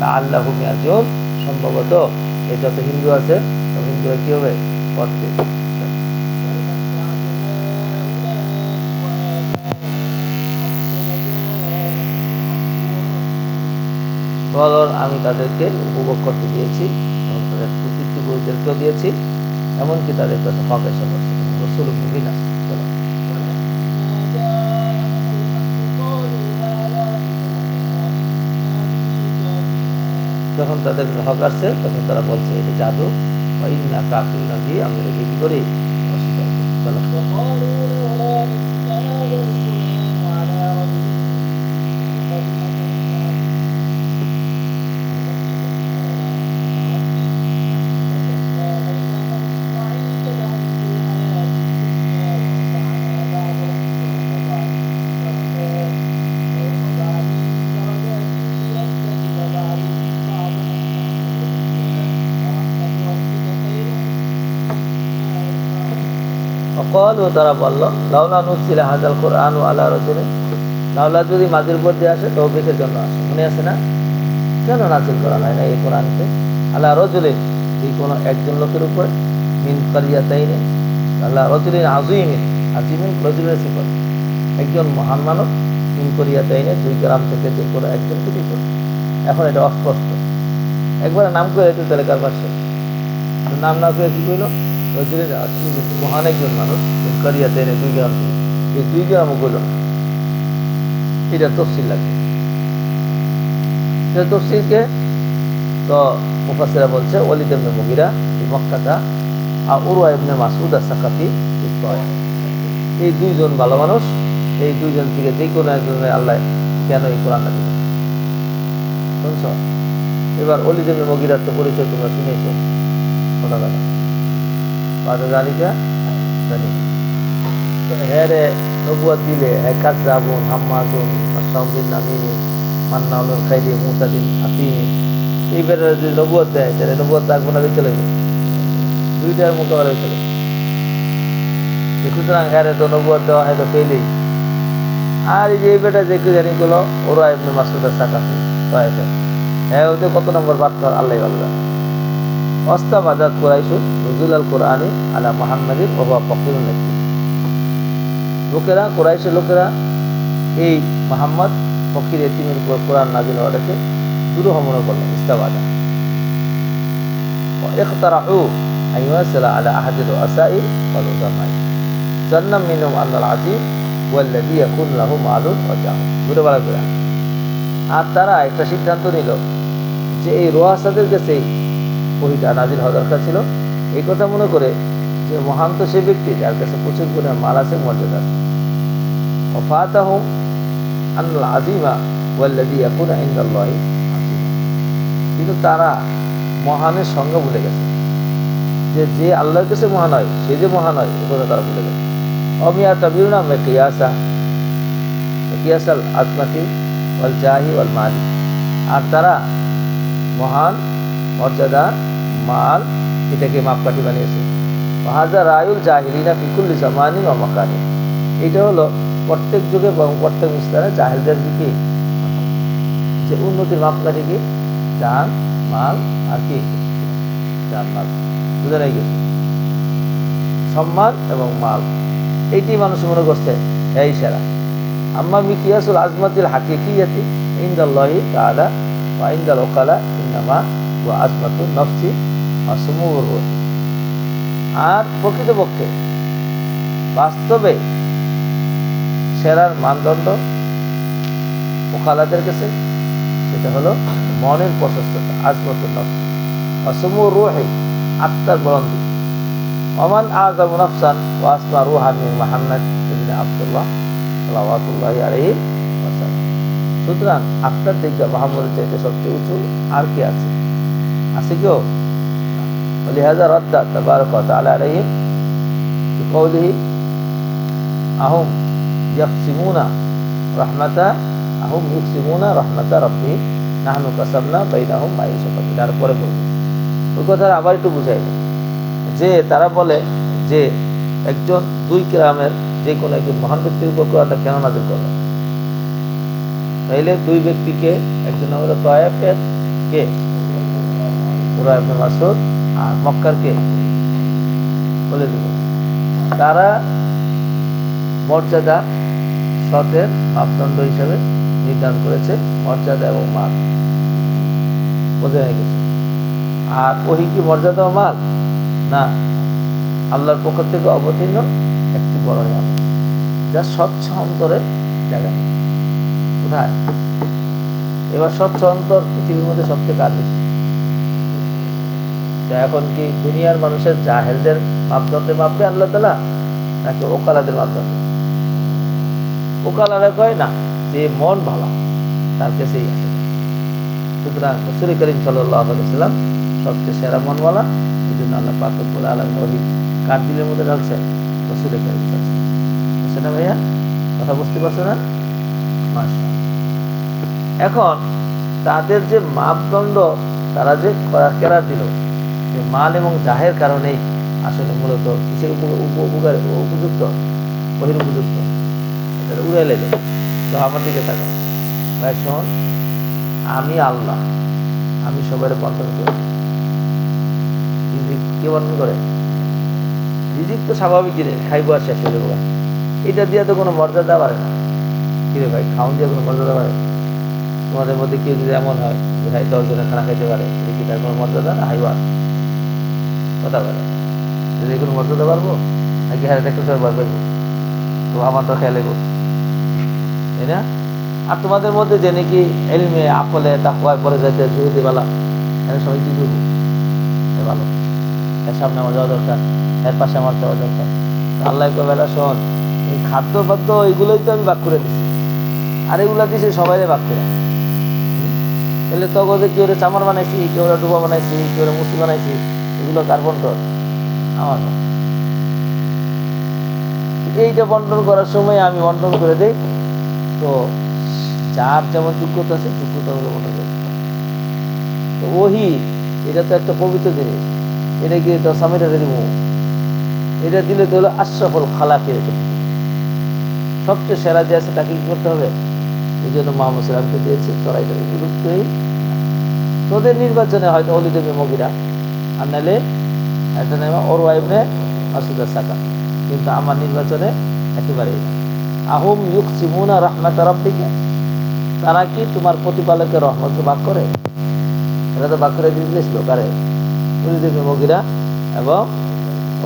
লাআল্লাহুম ইয়ারজিউন, সম্ভবত এই যত হিন্দু আছে সব হিন্দুরা কি হবে? পথ পেয়ে। বলর আমি তাদেরকে উপভোগ করতে দিয়েছি এবং তাদের পিতৃপুরুষদেরকেও দিয়েছি, এমনকি তাদের কাছে হক এসে করছে রসুল মুবিনা। যখন তাদের হক আসছে তখন তারা বলছে এটা জাদু, বা ইন্না কাফিরুনা দিয়ে আমরা এটা কি করি? অস্বীকার করি। ক্বালু, তারা বলল, লাউলা নুজিলা হাযাল কুরআনু আলা রাজুলিন, লাউলা যদি মাঝের উপর দিয়ে আসে তৌফিকের জন্য আসে, মনে আছে না? কেন নাযিল করা হয় না এই কোরআনকে? আলা রাজুলিন, এই কোনো একজন লোকের উপর, মিন ক্বারিয়াতাইনি, আলা রাজুলিন আযীমিন, আযীমিন রাজুলের সিফাত, একজন মহান মানব, মিন ক্বারিয়াতাইনি, দুই গ্রাম থেকে যে কোনো একজনকে দিত। এখন এটা অস্পষ্ট, একবার নাম করে একটু তালিকার পাশে, নাম না করে কি কইল? রজুলিন, মহান একজন মানুষ, মিন ক্বারিয়াতাইনি, দুই গ্রাম থেকে, এই দুই গ্রামও কইল না, এটা তফসিল লাগে। এটা তফসিলকে তো মুফাসসিররা বলছে ওয়ালিদ ইবনে মুগিরা মক্কাতা আর উরওয়া ইবনে মাসউদ আস-সাকাফি, এই দুইজন ভালো মানুষ, এই দুইজন থেকে যে কোনো একজনের আল্লাহ কেন এই কোরআনটা দিল শুনছ? এবার ওয়ালিদ ইবনে মুগিরার তো পরিচয় তোমরা শুনেছো, কথা কথা বাদে জালিকা জানি হ্যাঁ রে নবুয়ত দিলে হ্যাঁ কাযযাবুন হাম্মাজুন মাশাউদ্দিন নামিনী মান্নাউল খাইরি মুতাদিন আতিমি, এইবারে যদি নবুয়ত দেয় তাহলে নবুয়ত রাখবো না, চলে যাবে, দুইটার মোকাবেলা চলে। সুতরাং হ্যাঁ তো নবুয়ত দেওয়া হয় তো পেলেই। আর এই যে এই বেটা যে জানি গুলো ওরা ইবনে মাসউদ সাকাফি তায়েফের, হ্যাঁ ওদের কত নম্বর বার্তা আল্লাহ আল্লাহ। ওয়াস্তাবাদাত কুরাইশুন নুজুলাল কুরআনি আলা মুহাম্মাদিন ওয়া হুয়া ফাকিরুন নাকি। লোকেরা কুরাইশের লোকেরা এই মুহাম্মদ ফকির এতিমের উপর কোরআন নাযিল হওয়াটাকে দুরূহ মনে করলো, ইস্তাবাদা। ওয়া ইখতারাহু আইয়াসালা আলা আহাদির রুআসাই ওয়াল উলামাই জান্নাম মিনহুম আন্নাল আজিম ওয়াল্লাযী ইয়াকুন লাহু মালুন ওয়া জাহ। বুঝতে পারা গেল। আর তারা একটা সিদ্ধান্ত নিল যে এই রুআসাদের কাছে ওহিটা নাযিল হওয়া দরকার ছিল, এই কথা মনে করে যে মহান তো সে ব্যক্তি যার কাছে প্রচুর পরিমাণ মাল আছে, মর্যাদা আছে। ওয়া ফাতাহুম আন্নাল আজিমা ওয়াল্লাযী ইয়াকুনু ইনদাল্লাহি আজিমা। কিন্তু তারা মহানের সঙ্গে ভুলে গেছে, যে যে আল্লাহর কাছে মহান হয় সে যে মহান হয় এ কথা তারা ভুলে গেছে। অমিয়া তাবিউনা কিয়াসাল আজমাতি ওয়াল জাহি ওয়াল মালি। আর তারা মহান, মর্যাদা, মাল এটাকে মাপকাঠি বানিয়েছে। হাযা রায়ুল জাহিলিনা ফি কুল্লি জামানিন ওয়া মাকানিন। এটা হলো প্রত্যেক যুগে এবং প্রত্যেক স্থানে জাহেলদের দিকে যে উন্নতির মাপকাঠি কি জান মাল আর কি জান মাল বুঝে নাই গেছে, সম্মান এবং মাল এইটি মানুষ মনে করছে এই সেরা। আম্মা মিকিয়াসুল আজমাতিল হাকিকিয়াতি ইনদাল্লাহি তাআলা ওয়া ইনদাল উকালা ইন্নামা ওয়া আজমাতুন নফসি ওয়া সুমুর রূহ। আর প্রকৃতপক্ষে বাস্তবে সেরার মানদণ্ড ওকালাদের কাছে সেটা হলো মনের প্রশস্ততা, আজমাতুন নফস ওয়া সুমুর রূহি, আত্মার বুলন্দি। ওমান আযামু নাফসান ওয়া আসমা রূহান মিন মুহাম্মদ ইবনে আব্দুল্লাহ সাল্লাল্লাহু আলাইহি ওয়াসাল্লাম। সুতরাং আত্মার দিকটা মুহাম্মদের চাইতে সবচেয়ে উঁচু আর কি আছে? আছে কেউ? লিহাযা রাদ্দা তাবারাকা ওয়া তাআলা আলাইহিম বিকাউলিহি আহুম ইয়াকসিমুনা রাহমাতা আহুম ইউকসিমুনা রাহমাতা রাব্বিহিম নাহনু কাসাবনা বাইনাহুম মাঈশাতাহুম। তারপরে বলবো ওই কথা আবার একটু বুঝাই যে তারা বলে যে একজন দুই গ্রামের যে কোনো একজন মহান ব্যক্তির উপর কোরআনটা কেন নাযিল করলো? তাইলে দুই ব্যক্তিকে, একজন হলো তায়েফের কে উরা ইবনে মাসউদ আর মক্কার কে বলে দিব। তারা মর্যাদা সতের মাপদণ্ড হিসাবে নির্ধারণ করেছে মর্যাদা এবং মাল, বোঝা হয়ে গেছে। আর ওহি কি মর্যাদা ও মাল না, আল্লাহর পক্ষ থেকে অবতীর্ণ একটি বড় নিয়ামত যা স্বচ্ছ অন্তরের জায়গা। কোথায়? এবার স্বচ্ছ অন্তর পৃথিবীর মধ্যে সবচেয়ে কার বেশি? এখন কি দুনিয়ার মানুষের জাহেলদের মাপদণ্ডে মাপবে আল্লাহ তাআলা নাকি ওকালাদের মাপদণ্ডে? ওকালারা কয় না যে মন ভালো তার কাছেই আসে। সুতরাং রাসূল করিম সাল্লাল্লাহু আলাইহি ওয়াসাল্লাম সবচেয়ে সেরা মনওয়ালা। এই জন্য আল্লাহ পাক রব্বুল আলামিন ওহী কার দিলের মধ্যে ঢালছেন? রাসূল করিম সাল্লাল্লাহু আলাইহি ওয়াসাল্লাম। বুঝছেন না ভাইয়া? কথা বুঝতে পারছো না? মাশাআল্লাহ। এখন তাদের যে মাপদণ্ড তারা যে কেরা দিল যে মাল এবং জাহের কারণেই আসলে মূলত কিসের উপযুক্ত, ওহির উপযুক্ত, এটা উড়ে লেগে। তো আমার দিকে তাকাও ভাই, শোন, আমি আল্লাহ, আমি সবাই বন্টন করি। রিজিক কে বন্টন করে? রিজিক তো স্বাভাবিক জিনিস, খাইবো আর শেষ হয়ে যাবো। এটা দিয়ে তো কোনো মর্যাদা বাড়ে না। কিরে ভাই, খাওয়ান দিয়ে কোনো মর্যাদা বাড়ে? তোমাদের মধ্যে কেউ যদি এমন হয় যে ভাই 10 জনের খানা খাইতে পারে, কি তার কোনো মর্যাদা না? হাইবার কথা বলে যদি কোনো মর্যাদা পারবো নাকি হ্যাঁ একটা সবাই পারবো, তো আমার তো খেয়ালে গো, তাই না? আর তোমাদের মধ্যে যে নাকি এলমে আকলে তাকওয়ায় পড়ে যাইতে জুহুদি বালা, এর সবাই কি করবো? ভালো, এর সামনে আমার যাওয়া দরকার, এর পাশে আমার যাওয়া দরকার। আল্লাহ বেলা শোন, এই খাদ্য ফাদ্য এইগুলোই তো আমি ভাগ করে দিচ্ছি, আর এগুলা দিয়েছি সবাই ভাগ করে। তাহলে তখন কেউ চামার বানাইছি, কেউ ডুবা বানাইছি, কেউ মুসি বানাইছি, এগুলো কার বন্টন? আমার। এইটা বন্টন করার সময় আমি বন্টন করে দেই, তো যার যেমন যোগ্যতা আছে যোগ্যতা বন্টন করে। তো ওহি এটা তো একটা পবিত্র জিনিস, এটা গিয়ে তো স্বামীরা দিব, এটা দিলে তো হলো আশরাফুল খালাকের, সবচেয়ে সেরা যে আছে তাকে কি করতে হবে। এই জন্য মোহাম্মদ সাল্লামকে দিয়েছে, তোরা এটা উপযুক্তই। তোদের নির্বাচনে হয়তো অলিদ ইবনে মুগিরা, আর নাহলে একটা নাম ওরওয়া ইবনে মাসউদ সাকাত, কিন্তু আমার নির্বাচনে একেবারেই না। আহুম ইউকসিমুনা রাহমাত রাব্বিকা, তারা কি তোমার প্রতিপালকের রহমত ভাগ করে? এরা তো ভাগ করে দিয়ে দিয়েছিল কারে? অলিদ ইবনে মুগিরা এবং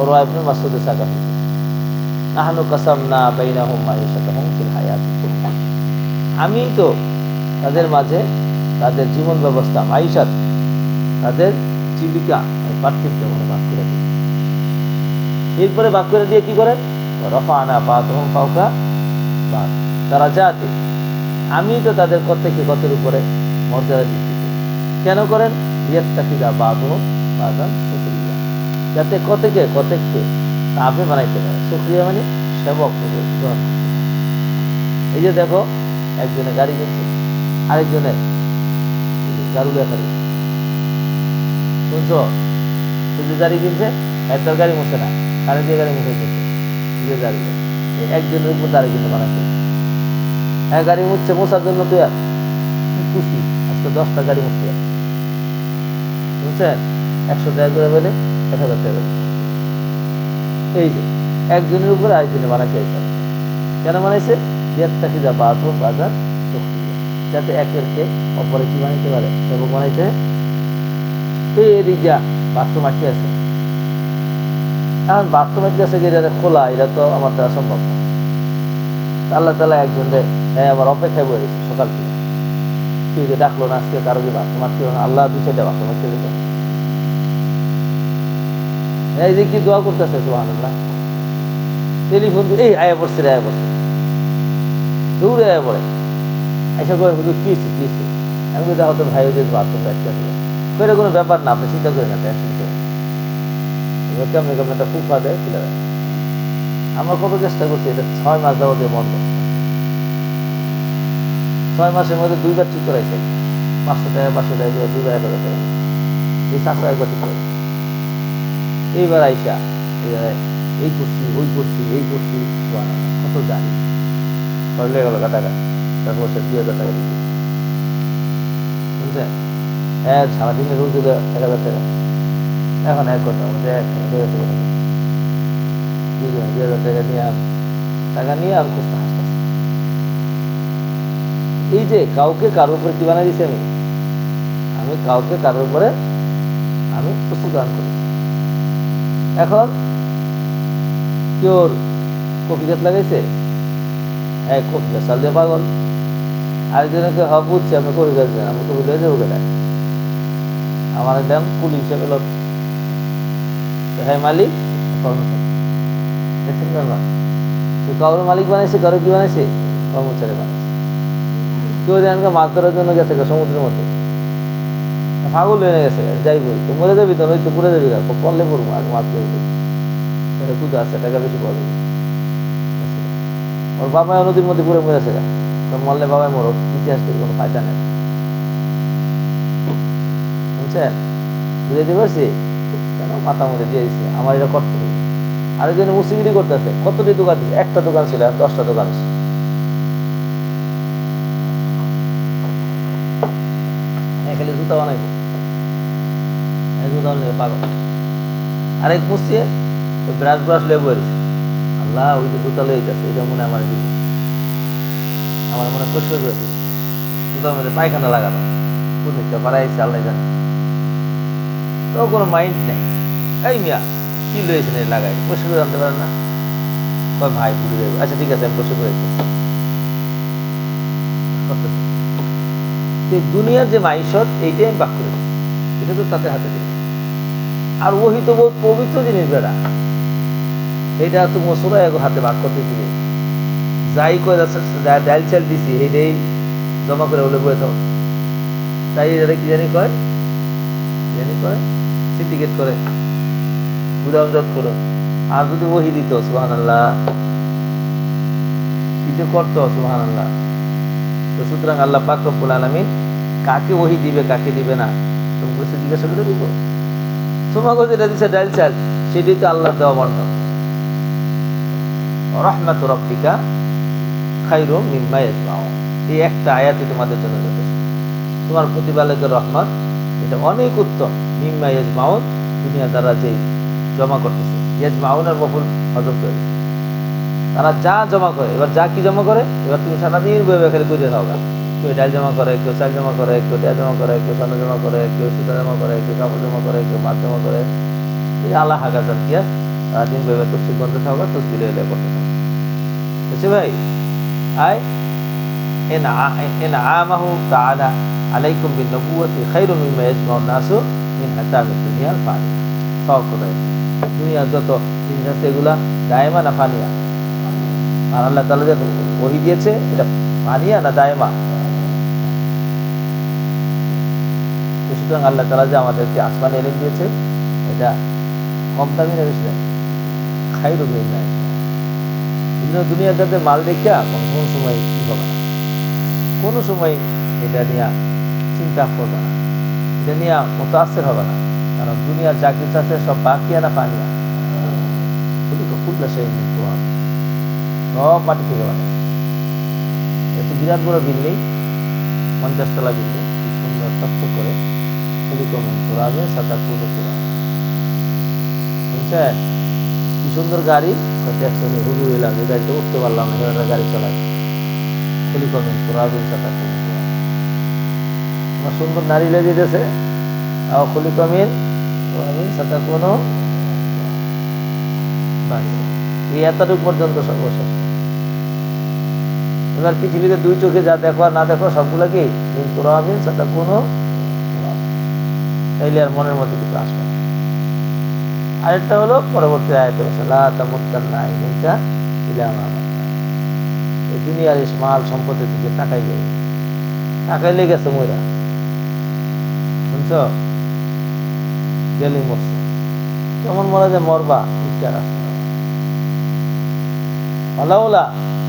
ওরওয়া ইবনে মাসউদ সাকাত। নাহনু কাসামনা বাইনাহুম মাঈশাতাহুম ফিল হায়াতিদ দুনিয়া, আমি তো তাদের মাঝে তাদের জীবন ব্যবস্থা, মাঈশাত, তাদের জীবিকা আমি পার্থিব মনে ভাগ করে দিই। এরপরে ভাগ করে দিয়ে কি করেন? রফা'না বা'দাহুম ফাওকা বা'দ দারাজাতিন, আমি তো তাদের প্রত্যেককে কতের উপরে মর্যাদা দিচ্ছি। কেন করেন? ইয়াত্তাখিযা বা'দুহুম বা'দান সুখরিয়া, যাতে কতেককে তাবে বানাইতে পারে। সুখরিয়া মানে সেবক গ্রহণ করতে। এই যে দেখো, একজনে গাড়ি কিনছে, আরেকজনে গাড়ু লেখা দিচ্ছে, শুনছো? শুধু গাড়ি কিনছে, একটার গাড়ি মুছে না, কারে দিয়ে গাড়ি মুছে দিচ্ছে, গাড়ি একজনের উপর দাঁড়িয়ে কিন্তু বানাচ্ছে। হ্যাঁ, গাড়ি মুছছে, মোছার জন্য তুই কি খুশি, আজকে 10টা গাড়ি মুছতে বুঝছেন, 100 টাকা করে বলে 1000 টাকা। এই যে একজনের উপরে আরেকজনে বানাচ্ছে। কেন বানাইছে? ইয়াত্তাখিযা বা'দুহুম বা'দান সুখরিয়া, যাতে একে অপরে কি বানাইতে পারে, সেবক বানাইতে। এদিক যা বাথরুম আটকে আছে, এখন বাথরুম আটকে আছে, এটা খোলা, এটা তো আমার দ্বারা সম্ভব না। আল্লাহ তাআলা একজন আবার অপেক্ষায় বলে দিচ্ছে সকাল থেকে, কেউ যে ডাকলো না আজকে, কারো কি বাথরুম আটকে না, আল্লাহ 2-4টা বাথরুম আটকে দিল। এই যে কি দোয়া করতেছে সুবহানাল্লাহ, টেলিফোন এই আয়া পড়ছে রে, আয়া পড়ছে, দৌড়ে আয়া পড়ে, আইসা করে হুজুর কি হয়েছে, আমি তো দেখো তো ভাই ওই যে বাথরুম আটকে আছে, এটা কোনো ব্যাপার না, আপনি চিন্তা করেন না, টেনশন করেন। কেমন কেমন একটা ফুফা দেয়, খুলে দেয়। আমরা কত চেষ্টা করছি, এটা 6 মাস যাবত বন্ধ। 6 মাসের মধ্যে 2বার ঠিক করাইছে, 500 টাকা 500 টাকা করে 2বার 1000 টাকা, এই 700 একবার ঠিক করে। এইবার আইসা এই করছি, ওই করছি, এই করছি, কত জানি লেগে গেল টাকা, তারপর সে 2000 টাকা দিচ্ছে, বুঝছেন? হ্যাঁ, সারাদিনে রোজ 1000 টাকা, এখন এক কথা আমাদের 2000 টাকা নিয়ে আমি খুঁজতে হাসতেছি। এই যে কাউকে কারোর উপরে কি বানাই দিচ্ছি, আমি কাউকে কারোর উপরে আমি প্রস্তুতদান করি। এখন কেউ কফি গাছ লাগাইছে, এক কফি গাছ চাল দিয়ে পাগল, আরেকজনকে বুঝছে আমি কফি গাছ দেন, আমি কফি গাছ যাবো কেনা, আমার দেন কুলি হিসেবে লোক, হ্যাঁ মালিক কর্মচারী, দেখছেন না? কারোর মালিক বানাইছে, কারো কি বানাইছে, কর্মচারী বানাইছে। কেউ জানকে মাছ ধরার জন্য গেছে সমুদ্রের মধ্যে, পাগল হয়ে গেছে, যাই বই তো মরে যাবি, তো ওই তো পুরে যাবি, পড়লে পড়বো আগে মাছ ধরবি, কুদা আছে, টাকা বেশি পাবে। ওর বাবায় নদীর মধ্যে পুরে মরেছে, মরলে বাবায় মরো, ইতিহাস থেকে কোনো ফায়দা নেই, বুঝছেন? বুঝাইতে পারছি কেন? মাথা মধ্যে দিয়ে দিচ্ছে, আমার এটা করতে হবে। আরেকজন মুসিগিরি করতেছে, কতটি দোকান দিচ্ছে, একটা দোকান ছিল, 10টা দোকান আছে। খালি জুতা বানাইব, জুতা বানাইবে পাগল। আরেক মুসিয়ে ব্রাশ লেবু এসেছে, আল্লাহ ওই যে জুতা লেগে গেছে, এটা মনে আমার দিব, আমার মনে পরিষ্কার করে দিব, জুতার মধ্যে পায়খানা লাগানো, কোনটা পাড়াইছে আল্লাহ জানে, তো কোনো মাইন্ড নেই। এই মিয়া কি লয়েছেন, লাগাই পরিষ্কার করে আনতে পারেন না? কয় ভাই ভুলে যাবে, আচ্ছা ঠিক আছে আমি পরিষ্কার করে দিচ্ছি। দুনিয়ার যে মাইশত, এইটাই আমি বাক করে দিই, এটা তো তাদের হাতে দিই। আর ওহি তো বহুত পবিত্র জিনিস বেড়া, এইটা তো মসুরা এক হাতে ভাগ করতে দিবে, যাই করে ডাইল চাল দিছি এইটাই জমা করে বলে বয়ে থাক, তাই এটা কি জানি কয় সিন্ডিকেট করে, উদাহরণ করো। আর যদি ওহি দিত সুবহানাল্লাহ, কিছু করতো সুবহানাল্লাহ। তো সুতরাং আল্লাহ পাক রব্বুল আলামিন কাকে ওহি দিবে কাকে দিবে না তোমাকে জিজ্ঞাসা করে দিব। তোমাকে যেটা দিচ্ছে ডাইল চাল, সেটাই তো আল্লাহ দেওয়া বর্ণনা, রাহমাতু রাব্বিকা খায়রুম মিম্মা ইয়াজমাউন। এই একটা আয়াতই তোমাদের জন্য যথেষ্ট। তোমার প্রতিপালকের রহমত এটা অনেক উত্তম। মিম্মা ইয়াজমাউন, দুনিয়া দ্বারা যে জমা করতেছে। ইয়াজমাউনের মফুল হযফ করে দিছে। তারা যা জমা করে, এবার যা কি জমা করে, এবার তুমি সারাদিন বই খালি করে থাকবা। কেউ ডাল জমা করে, কেউ চাল জমা করে, কেউ তেল জমা করে, কেউ স্বর্ণ জমা করে, কেউ সুতা জমা করে, কেউ কাপড় জমা করে, কেউ মাছ জমা করে। এই আল্লাহ হাগাজার কি আর সারাদিন বই তসবিহ বলতে থাকবা, তসবিহ এলে করতে থাকবা। বুঝছি ভাই? আয় ইনআমাহু তাআলা আলাইকুম বিন-নবুওয়াতি খায়রুম মিম্মা ইয়াজমাউন নাসু মিন হাতামিদ দুনিয়াল ফানি। সব কথা দুনিয়ার যত জিনিস আছে এগুলা দায়মা না ফানিয়া? আর আল্লাহ তাআলা যে ওহী দিয়েছে এটা ফানিয়া না দায়মা? সুতরাং আল্লাহ তাআলা যে আমাদেরকে আসমানি ইলম দিয়েছে এটা কম দামি না বেশি দামি? খায়রুম মিম্মা ইয়াজমাউন। দুনিয়ার যাতে মাল দেখা কোন সময় কি হবে না, কোনো সময় এটা নিয়ে চিন্তা করবে না, এটা নিয়ে মুতাসির হবে না। কারণ দুনিয়ার যা কিছু আছে সব বাকিয়া না ফানিয়া? সব মাটি থেকে বানায়। এত বিরাট বড় বিল্ডিং, 50 তলা বিল্ডিং, কি সুন্দর তত্ত্ব করে তুরাবে সাদা পুরো তুরা। বুঝছেন কি সুন্দর গাড়ি? দেখছেন হুজু এলাম, এই গাড়িতে উঠতে পারলাম না, একটা গাড়ি চালায় তুরাবে সাদা পুরো তুরা। আমার সুন্দর নারী লেগে দিতেছে, সাদা কোনো এই এতটুকু পর্যন্ত সর্বশেষ। এবার পৃথিবীতে দুই চোখে যা দেখো আর না দেখো সবগুলা কি তুরাবিন সাদা কোনো, তাইলে আর মনের মধ্যে কিছু আসবে না। আরেকটা হলো পরবর্তী আয়াতে লা তামুত্তান্না আইনাকা ইলা মা মাত্তা। এই দুনিয়ার মাল সম্পদের দিকে তাকাইলে গেছে মইরা। শুনছো? গেলি মরছে। কেমন মরা যে মরবা ইচ্ছা রাখছে। আলাউলা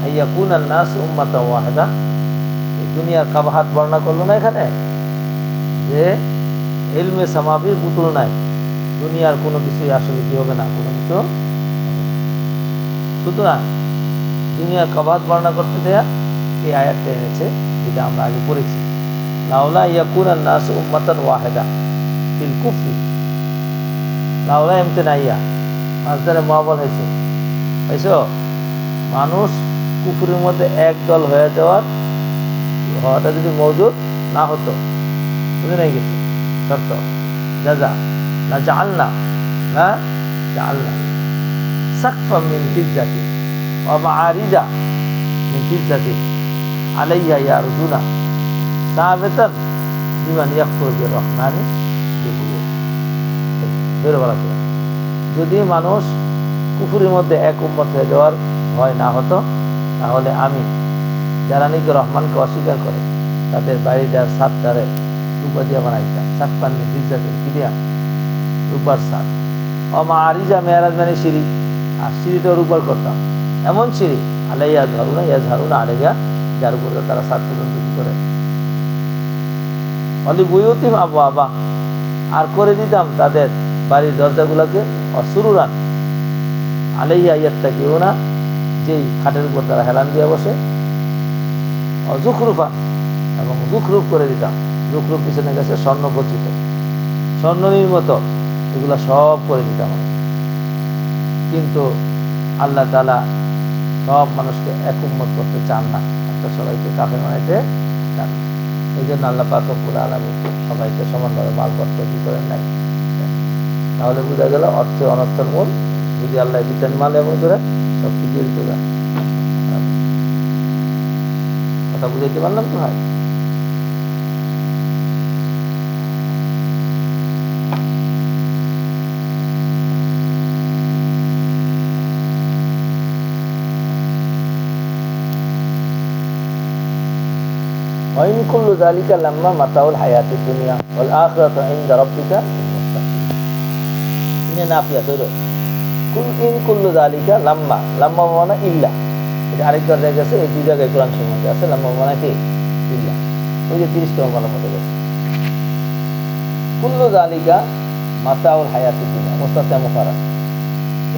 আইয়াকুনান নাস উম্মাতান ওয়াহিদা। এই দুনিয়ার কাবাহাত বর্ণনা করলো না এখানে, যে ইলমে সামাবির পুতুল নাই, দুনিয়ার কোনো কিছুই আসলে কি হবে না, কোনো কিছু। সুতরাং দুনিয়ার কাবাহাত বর্ণনা করতে দেয়া এই আয়াতটা এনেছে, যেটা আমরা আগে পড়েছি। লাউলা ইয়াকুনান নাস উম্মাতান ওয়াহিদা ফিল কুফরি। লাউলা ইমতিনাইয়া মাসদারে মুআওয়াল হয়েছে, পাইছো? মানুষ কুফরের মধ্যে একদল হয়ে হওয়াটা যদি মওজুদ না হতো, বুঝে নাই গেছে শর্ত জাযা না জাআলনা না জাআলনা সাকফাম মিন ফিজ্জাতি ওয়া মাআরিজা মিন ফিজ্জাতি আলাইহা ইয়ারজুনা সাবিতান বিমান ইয়াকফুরু বির-রহমানি বিবুয়ুত। বের বলা যায়, যদি মানুষ কুফরের মধ্যে এক উম্মত হয়ে যাওয়ার ভয় না হতো, তাহলে আমি যারা নাকি রহমানকে অস্বীকার করে তাদের বাড়িটার ছাদটারে রূপা দিয়া বানাইতাম। সাকপান্নি ফিজ্জাতিন কি দিয়া? রূপার ছাদ। অমা আরিজা মেয়ারাজ মানে সিঁড়ি, আর সিঁড়িটাও রূপার করতাম। এমন সিঁড়ি আলাইয়া ঝাড়ুনা আলাইয়া, যার উপরে তারা ছাদ পর্যন্ত কি করে। অলি বুয়ুতিম আবওয়াবা, আর করে দিতাম তাদের বাড়ির দরজাগুলোকে অসুরুরান আলাইয়া ইয়াত্তাকিউনা, যেই খাটের উপর তারা হেলান দিয়ে বসে, অজুখরুফা, এবং জুখরুফ করে দিতাম। জুখরুফ পিছনে গেছে স্বর্ণ গচ্ছিত, স্বর্ণ নির্মিত, এগুলা সব করে দিতাম। কিন্তু আল্লাহ তাআলা সব মানুষকে এক উম্মত করতে চান না, একটা সবাইকে কাফের বানাইতে চান। এই জন্য আল্লাহ পাক রব্বুল আলামিন সবাইকে সমানভাবে মাল পত্র কি করেন নাই। তাহলে বোঝা গেল অর্থে অনর্থের মূল যদি আল্লাহ দিতেন মাল এমন করে সব কিছু দিতে যায়। কথা বুঝাইতে পারলাম তো ভাই? وإن كل ذلك لما متاع الحياة الدنيا والآخرة عند ربك للمتقين. إن نافية ধরো ইন কুল্লু যালিকা লাম্মা, লাম্মা মানে ইল্লা। এটা আরেকবার দেখা গেছে, এই দুই জায়গায় কোরআন শরীফে আছে লাম্মা মানে কি ইল্লা। ওই যে 30 নম্বর মধ্যে গেছে কুল্লু যালিকা মাতাউল হায়াতুদ দুনিয়া, মুস্তাসনা মুকাররার।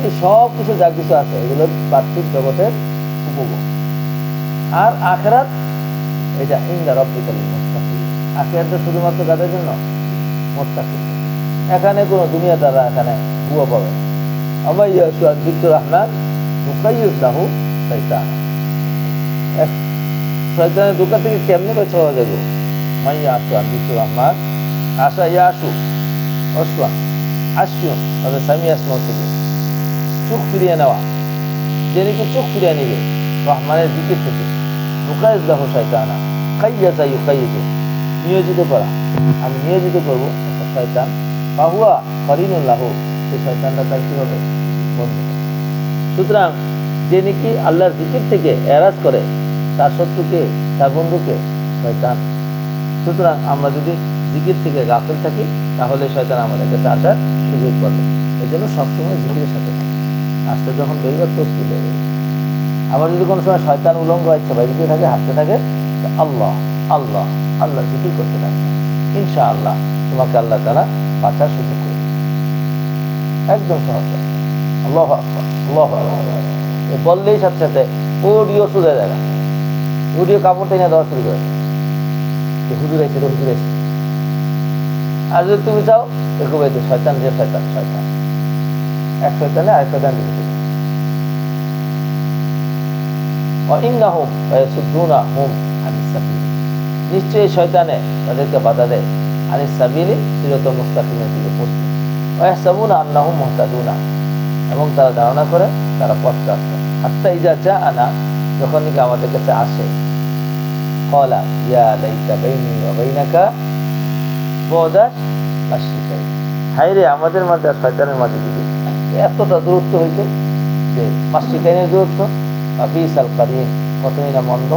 এই সব কিছু যা কিছু আছে এগুলো পার্থিব জগতের উপভোগ। আর আখিরাত এটা ইনদা রাব্বিকা লিল মুত্তাকিন, আখিরাতটা শুধুমাত্র কাদের জন্য? মুত্তাকিন। এখানে কোনো দুনিয়াদাররা এখানে ভুয়া পাবে না। আমা ইয়াশু আন যিকরুর রহমান নুকাইয়িদ লাহু শাইতানা। শয়তানের ধোঁকা থেকে কেমনে বাঁচা হওয়া যাবে? মাই ইয়াশু আন যিকরুর রহমান, আশা ইয়াশু অশ্বা আশিয়ন তবে সামি আসমা থেকে চোখ ফিরিয়ে নেওয়া, যে নাকি চোখ ফিরিয়ে নেবে রহমানের জিকির থেকে। নুকাইয়িদ লাহু শাইতানা কাইয়াজা ইউকাইয়িদু, নিয়োজিত করা, আমি নিয়োজিত করবো একটা শয়তান। ফাহুয়া করিনুল লাহু, সেই শয়তানটা তার কি হবে? বন্ধু। সুতরাং যে নাকি আল্লাহর জিকির থেকে এরাজ করে তার শত্রুকে, তার বন্ধুকে শয়তান। সুতরাং আমরা যদি জিকির থেকে গাফিল থাকি তাহলে শয়তান আমাদের কাছে আসার সুযোগ পাবে। এই জন্য সবসময় জিকিরের সাথে থাকি, আসতে যখন বেরোবার প্রস্তুত হয়ে যাবে। আবার যদি কোনো সময় শয়তান উলঙ্গ ইচ্ছা বাইরে থাকে, হাঁটতে থাকে, আল্লাহ আল্লাহ আল্লাহ জিকির করতে থাকবে, ইনশাআল্লাহ তোমাকে আল্লাহ তাআলা বাঁচার সুযোগ করবে। একদম সহজ। আল্লাহু আকবার, আল্লাহু আকবার বললেই সাথে সাথে অডিও শুনে যায়, অডিও কাপড় টেনে দেওয়া শুরু করে, হুজুর আইছে রে, হুজুর আইছে। আর যদি তুমি চাও দেখো ভাই শয়তান, যে শয়তান শয়তান এক শয়তানে আরেক শয়তান দিকে নিশ্চয়ই শয়তানে তাদেরকে বাধা দেয় আনিস সাবিলি, সিরাতাল মুস্তাকিমের দিকে পৌঁছতে। ওয়াহসাবুনা আন্নাহুম মুহতাদুনা, এবং তারা ধারণা করে তারা পথপ্রাপ্ত। হাত্তা ইযা জাআনা, যখন নাকি আমাদের কাছে আসে, ক্বালা ইয়া লাইতা বাইনি ওয়া বাইনাকা বু'দাল মাশরিকাইন, হায় রে আমাদের মাঝে আর শয়তানের মাঝে যদি এতটা দূরত্ব হইতো, যে মাশরিকাইনের দূরত্ব, বিসাল কারিন, কতই না মন্দ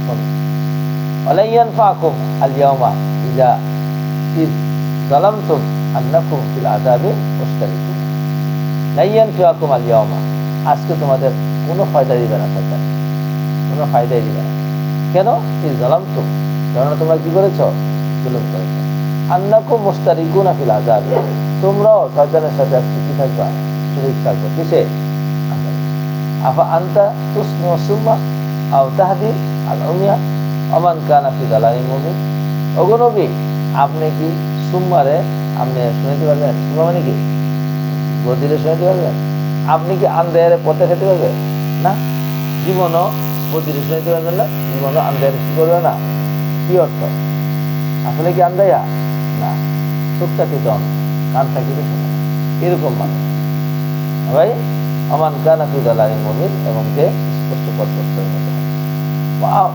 হবে। ওয়ালা ইয়ানফাকুম আল ইয়াওমা ইযা ইয যালামতুম আন্নাকুম ফিল আযাবি মুশতারিকুন। লা ইয়ানফাকুম আল ইয়াওমা, আজকে তোমাদের কোনো ফায়দা দিবে না শয়তান, কোনো ফায়দাই দিবে না। কেন? ইয যালামতুম, কারণ তোমরা কি করেছো? জুলুম করেছো। আন্নাকুম মুশতারিকুনা ফিল আযাবি, তোমরাও শয়তানের সাথে আজকে কি থাকবা? শরীক থাকবে। কিসে? আফা আনতা তুসমিউ সুম্মা আও তাহদি আল উমিয়া ওমান কানা ফি দালালিন মুবিন। ওগো নবী, আপনি কি সুম্মারে আপনি শুনাইতে পারবেন? সুম্মা মানে কি? বদিরে শুনাইতে পারবেন? আপনি কি আন্দায়ারে পথে খেতে পারবেন? না, জীবনও বদিরে শুনাইতে পারবেন না, জীবনও আন্দায়ারে কি করবে না। কি অর্থ? আসলে কি আন্দায়া না, চোখটা কি জন, কানটা কি শুনে, এরকম মানুষ ভাই। আমান কানা ফি দালালিন মুবিন, এবং যে স্পষ্ট পথভ্রষ্টের মতো।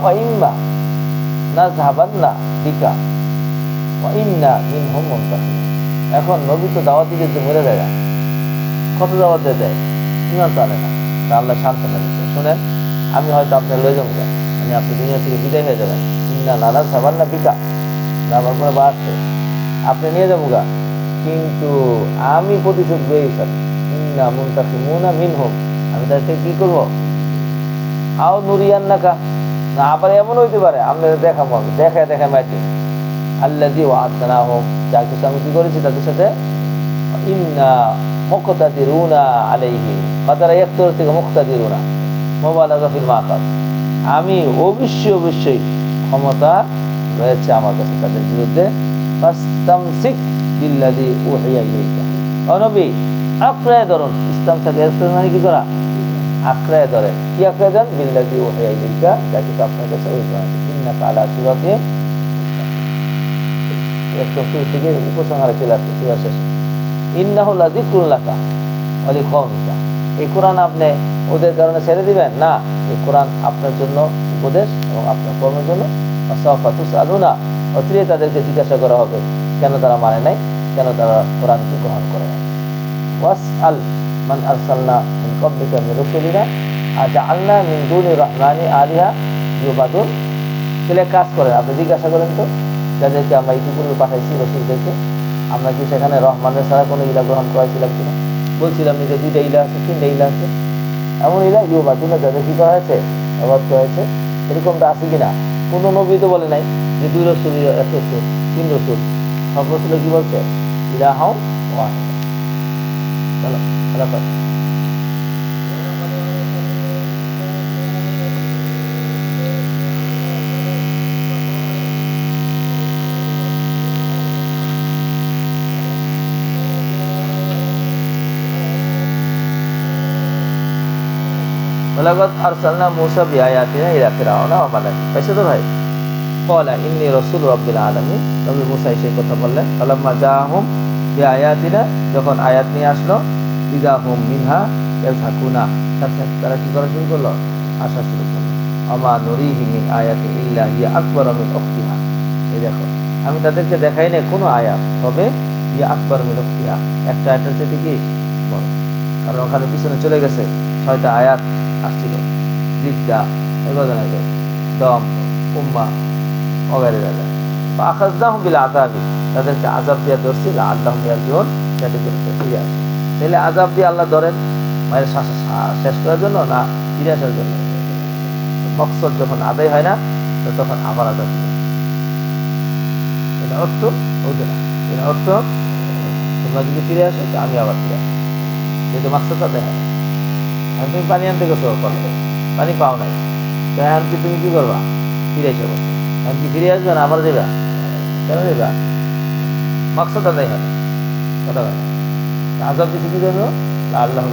ওয়া ইম্মা নাযহাবান্না বিকা ওয়া ইন্না মিনহুম মুনতাকিমুন। এখন নবী তো দাওয়াত দিতে যে মরে যায়, কত দাওয়াত দেয়, ইমান তো আনে না। তা আল্লাহ সান্ত্বনা দিচ্ছে, শোনেন আমি হয়তো আপনার লয়ে যাবো, মানে আপনি দুনিয়া থেকে বিদায় হয়ে যাবেন। ইন্না নাযহাবান্না বিকা, আমার পরে বাড়ছে, আপনি নিয়ে যাবো গা, কিন্তু আমি প্রতিশোধ গ্রহী হিসাবে ইন্না মুনতাকিমুনা মিনহুম, আমি তাদেরকে কি করবো? আও নুরিয়ান্নাকা, না আবার এমন হইতে পারে আপনাদের দেখাবো, আমি দেখায় দেখায় মাইটি আল্লাযী ওয়া'আদনাহুম, যা কিছু আমি কি করেছি তাদের সাথে। ইন্না মুকতাদিরুনা আলাইহি, মাদারা ইয়াকতুর থেকে মুকতাদিরুনা মুবালাগা ফিল মাকাত, আমি অবশ্যই ক্ষমতা রয়েছে আমার কাছে তাদের বিরুদ্ধে। ফাস্তামসিক বিল্লাযী উহিয়া ইলাইকা, ও নবী আঁকড়ায় ধরুন। ইসতামসাক মানে কি করা? আঁকড়ায় ধরে। কি আঁকড়ায় ধরেন? বিল্লাযী উহিয়া ইলাইকা, যা কিছু আপনার কাছে ওই ধরনের। ইন্নাকা আলা সিরাতিন, একদম শুরু থেকে উপসংহারে চলে আসছে সূরা শেষে। ইন্নাহু লাযিকরুন লাকা ওয়া লিকাওমিকা, এই কোরআন আপনি ওদের কারণে ছেড়ে দিবেন না, এই কোরআন আপনার জন্য উপদেশ এবং আপনার কর্মের জন্য। ওয়াসাওফা তুসআলুনা, অচিরে তাদেরকে জিজ্ঞাসা করা হবে কেন তারা মানে নাই, কেন তারা কোরআনকে গ্রহণ করে নাই। ওয়াসআল মান আরসালনা মিন ক্বাবলিকা মির রাসূলিনা আজআলনা মিন দুনির রহমানি আলিহা ইউবাদুন। তাহলে কাজ করেন, আপনি জিজ্ঞাসা করেন তো যাদেরকে আমরা ইতিপূর্বে পাঠাইছি রসুলদেরকে, আমরা কি সেখানে রহমানের ছাড়া কোনো ইলা গ্রহণ করাইছিলাম কিনা? বলছিলাম যে 2টা ইলা আছে, 3টা ইলা আছে, এমন ইলা ইউবাদুনা যাদের কি করা হয়েছে, আবাদ করা হয়েছে, এরকমটা আছে কিনা? কোনো নবী তো বলে নাই যে 2 রসুল, 1 রসুল, 3 রসুল। সব রসুলে কি বলছে? ইলাহাও ওয়াহিদ। চলো খেলাফত। ওয়ালাকাদ আরসালনা মূসা বিআয়াতিনা ইলা ফিরআউনা ওয়া মালাইহি। পাইছো তো ভাই? ক্বালা ইন্নী রাসূলু রাব্বিল আলামিন। নবী মূসা সেই কথা বললেন। ফালাম্মা জাআহুম বিআয়াতিনা, যখন আয়াত নিয়ে আসলো, ইযা হুম মিনহা ইয়াযহাকুনা, তারা কি করা শুরু করলো? হাসা শুরু করলো। আমা নুরিহি মিন আয়াতিন ইল্লা হিয়া আকবারু মিন উখতিহা। এই দেখো, আমি তাদেরকে দেখাই না কোনো আয়াত, তবে হিয়া আকবারু মিন উখতিহা, একটা আয়াতের চেয়ে কি বড়। কারণ ওখানে পিছনে চলে গেছে 6টা আয়াত আসছিল, বিদ্যা, দম, উম্মা, অগারে দাদা। আখাযনাহুম বিল আযাবি, তাদেরকে আযাব দিয়ে ধরছি, লাআল্লাহুম ইয়ারজিউন, যাতে করে ফিরে আসে। তাহলে আযাব দিয়ে আল্লাহ ধরেন মায়ের শ্বাস শেষ করার জন্য না ফিরে আসার জন্য? মকসদ যখন আদায় হয় না তখন আবার আযাব দিবে। এটা অর্থ হচ্ছে না, এটা অর্থ তোমরা যদি ফিরে আসো তো আমি আবার ফিরে আসবো, যেহেতু মকসদ আদায় হয় না। এখন তুমি পানি আনতে গেছো, পানি পাও নাই, তো এখন কি তুমি কি করবা? ফিরে এসে বলছো, এখন কি ফিরে আসবে না আবার দেবা? কেন দেবা? মকসদ আদায় হয়, কথা বলে আজাব দিচ্ছে কি জন্য? আল্লাহ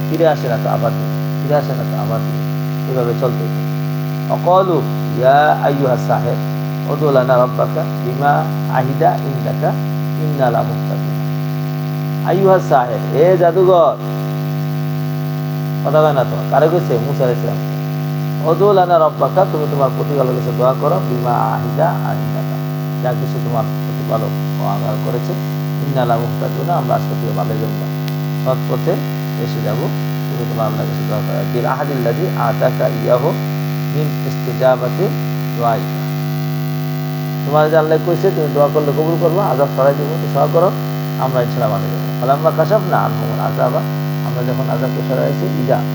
ফিরে আসে না তো আবার দিই, ফিরে আসে না তো আবার দিই, এভাবে চলতে। অকলু ইয়া আইয়ুহাস সাহির উদউ লানা রাব্বাকা বিমা আহিদা ইনদাকা ইন্না লা মুহতাদুন। আইয়ুহাস সাহির, এ জাদুঘর, কথা হয় না তো, কারে কইছে? মূসা আলাইহিস সালাম। উদউ লানা রাব্বাকা, তুমি তোমার প্রতিপালকের কাছে দোয়া করো, বিমা আহিদা ইনদাকা, যা কিছু তোমার প্রতিপালক ওয়াদা করেছে, ইন্না লা মুহতাদুন, আমরা আজকে থেকে ভালো যাব, সৎ পথে এসে যাব। তুমি তোমার আল্লাহর কাছে দোয়া করো, বিল আহাদিল্লাযী আতাকা ইয়াহু মিন ইস্তিজাবাতি দুআইকা, তোমার যে আল্লাহ কইছে তুমি দোয়া করলে কবুল করবো, আযাব সরাই দেবো, তো দোয়া করো, আমরা ইনশাআল্লাহ ভালো যাব। ফালাম্মা কাশাফনা আনহুমুল আযাবা, আমরা যখন আযাবকে সরাইছি,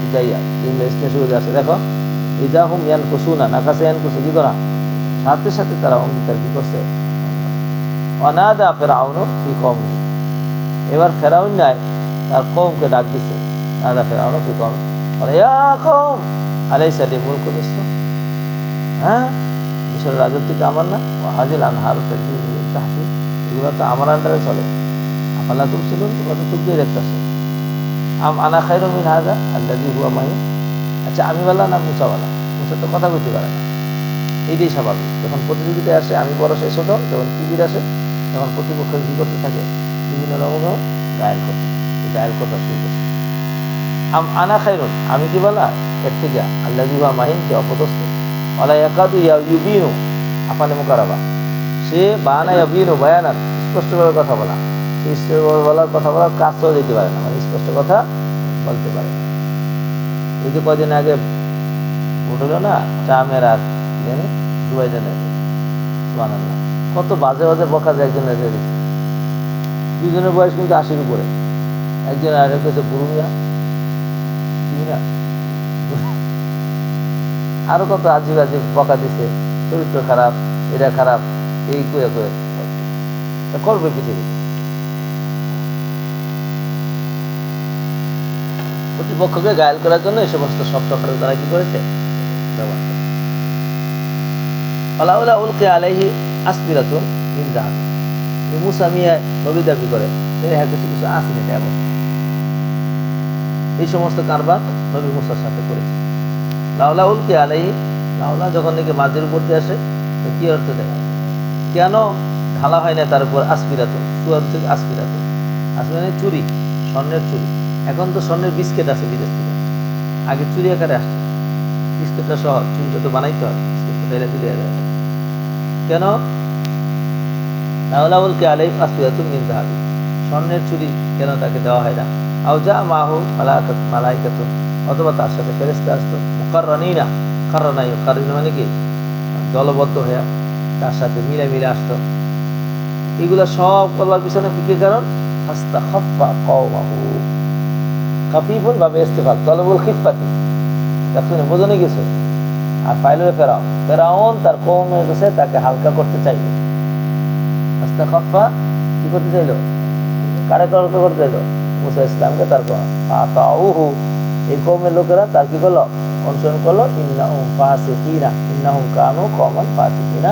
ইদাইয়া তিনটা স্পেশাল আছে, দেখো, ইদা হুম ইয়ানকুসুনা, নাকাসা ইয়ানকুসু, কি করা? সাথে সাথে তারা অঙ্গীকার কি করছে? ওয়ানাদা ফিরআউনু ফি কওমিহি, এবার ফেরাউন নাই তার কওমকে ডাক দিছে। নাদা ফিরআউনু ফি কওমিহি বলে, ইয়া কওম আলাইসা লি মুলকু মিসর, হ্যাঁ, মিশরের রাজত্ব কি আমার না? ওয়া হাযিল আনহারু তাজরি মিন তাহতি, এগুলো তো আমার আন্ডারে চলে। আফালা তুবসিরুন, তোমরা তো চোখ দিয়ে দেখতেছো। আম আনা খায়রুম মিন হাযা আল্লাযী হুয়া মাহিন, আচ্ছা আমি বললাম না মুসা বলা? মুসা তো কথা বলতে পারে না, এইটাই স্বাভাবিক। যখন প্রতিযোগিতায় আসে আমি বড় সে ছোট, যখন টিভির আসে তখন প্রতিপক্ষ কি করতে থাকে? বিভিন্ন রকম গায়েল করতে, গায়েল কথা শুরু করছে। আম আনা খায়রুন, আমি কি বলা এর থেকে? আল্লাযী হুয়া মাহিন, যে অপদস্থ। ওয়ালা ইয়াকাদু ইউবিনু আফালে মুকারাবা, সে বানা ইয়াবিনু বায়ানান, স্পষ্টভাবে কথা বলা, স্পষ্টভাবে বলার কথা বলার কাজও দিতে পারে না, মানে স্পষ্ট কথা বলতে পারে না। এই যে কদিন আগে উঠলো না ট্রামের আর জুবাইদানের, সুবহানাল্লাহ, কত বাজে বাজে বকা যায় একজনের, দুজনের বয়স কিন্তু 80-র উপরে, একজন আর কাছে বুড়ুমিয়া, আরো কত আজিব আজিব বকা দিছে, চরিত্র খারাপ, এটা খারাপ, এই কয়ে করবে পৃথিবী। প্রতিপক্ষকে গায়েল করার জন্য এই সমস্ত সব চক্রের তারা কি করেছে? ব্যবহার করে। ফালাউলা উলকিয়া আলাইহি আসবিরাতুন মিন যাহাব, মুসা মিয়া নবী দাবি করে, হ্যাঁ কিছু কিছু আসেনি তেমন, এই সমস্ত কারবার নবী মুসার সাথে করেছে। লাউলা উলকিয়া আলাইহি, লাউলা যখন নাকি মাঝের উপর দিয়ে আসে, তো কি অর্থ দেয়? কেন ঢালা হয় না তার উপর আসবিরাতুন, সুয়াদ থেকে আসবিরাতুন, আসবিরাতুন মানে চুরি, স্বর্ণের চুরি। এখন তো স্বর্ণের বিস্কেট আছে বিদেশ থেকে, আগে চুরি আকারে আসছে, বিস্কেটটা সহ চুরিটা তো বানাইতে হয়, বিস্কেটটা তাইলে দিলে যায়। কেন? লাউলাউলকে আলাইহি আসবিরাতুন মিন যাহাবি, স্বর্ণের চুরি কেন তাকে দেওয়া হয় না? আউজা মাহু মালাইকাতুন, অথবা তার সাথে ফেরেশতা আসতো, মুকাররানিনা, কাররানা ইউকাররিনা মানে কি দলবদ্ধ হয়ে তার সাথে মিলে মিলে আসতো। এগুলা সব করবার পিছনে কি কারণ? ফাস্তাখাফফা কওমাহু, খাফিফুন ভাবে ইস্তেফাল, তলবুল খিফাতি, তাফসীরে বোঝানো গেছে। আর ফাইলে ফেরাউন তার কওমের কাছে তাকে হালকা করতে চাইল, ফাস্তাখাফফা কি করতে চাইল? কারে হালকা করতে চাইল? মুসা ইসলামকে তার ফাতাউহু, এই কওমের লোকেরা তার কি করলো? অনুসরণ করলো। ইন্নাহুম ফাসিকিনা, ইন্নাহুম কানু কওমান ফাসিকিনা,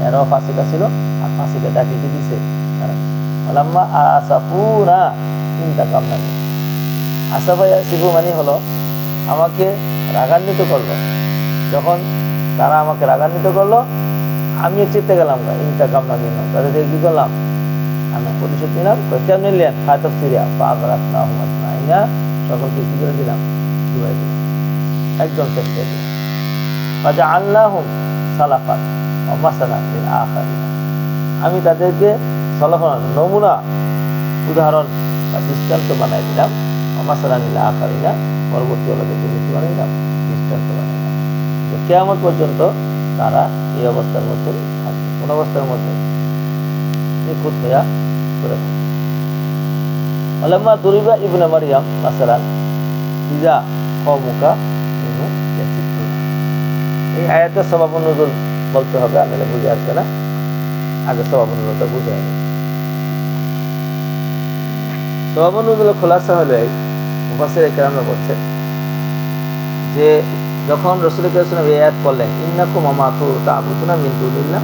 এরাও ফাসিকা ছিল আর ফাসিকা ডাকি কি দিছে তারা। আলাম্মা আসাফুনা ইনতাকামনা, আসাফা ইয়াসিফু মানে হলো আমাকে রাগান্বিত করলো। যখন তারা আমাকে রাগান্বিত করলো, আমিও চেতে গেলাম, ইনতাকামনা নিলাম, তাদেরকে কি করলাম? আমি প্রতিশোধ নিলাম। কেমন নিলেন? ফাতক সিরিয়া পাগরাতনা হুমাতনা, ইনা সকলকে কি করে দিলাম? ডুবাই দিলাম, একদম শেষ করে দিলাম। ফাজআলনাহুম সালাফান ওয়া মাসালান লিল আখিরিন, আমি তাদেরকে সালাফান নমুনা, উদাহরণ বা দৃষ্টান্ত বানাই দিলাম। ওয়া মাসালান লিল আখিরিন, পরবর্তী লোকদের জন্য কি বানাইলাম? দৃষ্টান্ত বানাইলাম। কিয়ামত পর্যন্ত তারা এই অবস্থার মধ্যে থাকবে। কোন অবস্থার মধ্যে? নিখুঁত হইয়া করে থাকবে। আলাম্মা দুরিবা ইবনে মারইয়াম মাসালান ইযা কওমুকা মিনহু ইয়াসিফুন, এই আয়াতের সবাবুন নুজুল বলতে হবে, নাহলে বুঝে আসবে না। আগে সবাবুন নুজুলটা বুঝে নেব। সবাবুন নুজুলের খোলাসা হলো এই, মুফাসসির কেরামরা বলছেন যে যখন রাসূল সাল্লাল্লাহু আলাইহি ওয়াসাল্লাম এই আয়াত পড়লেন, ইন্নাকুম ওয়া মা তা'বুদুনা মিন দুনিল্লাহ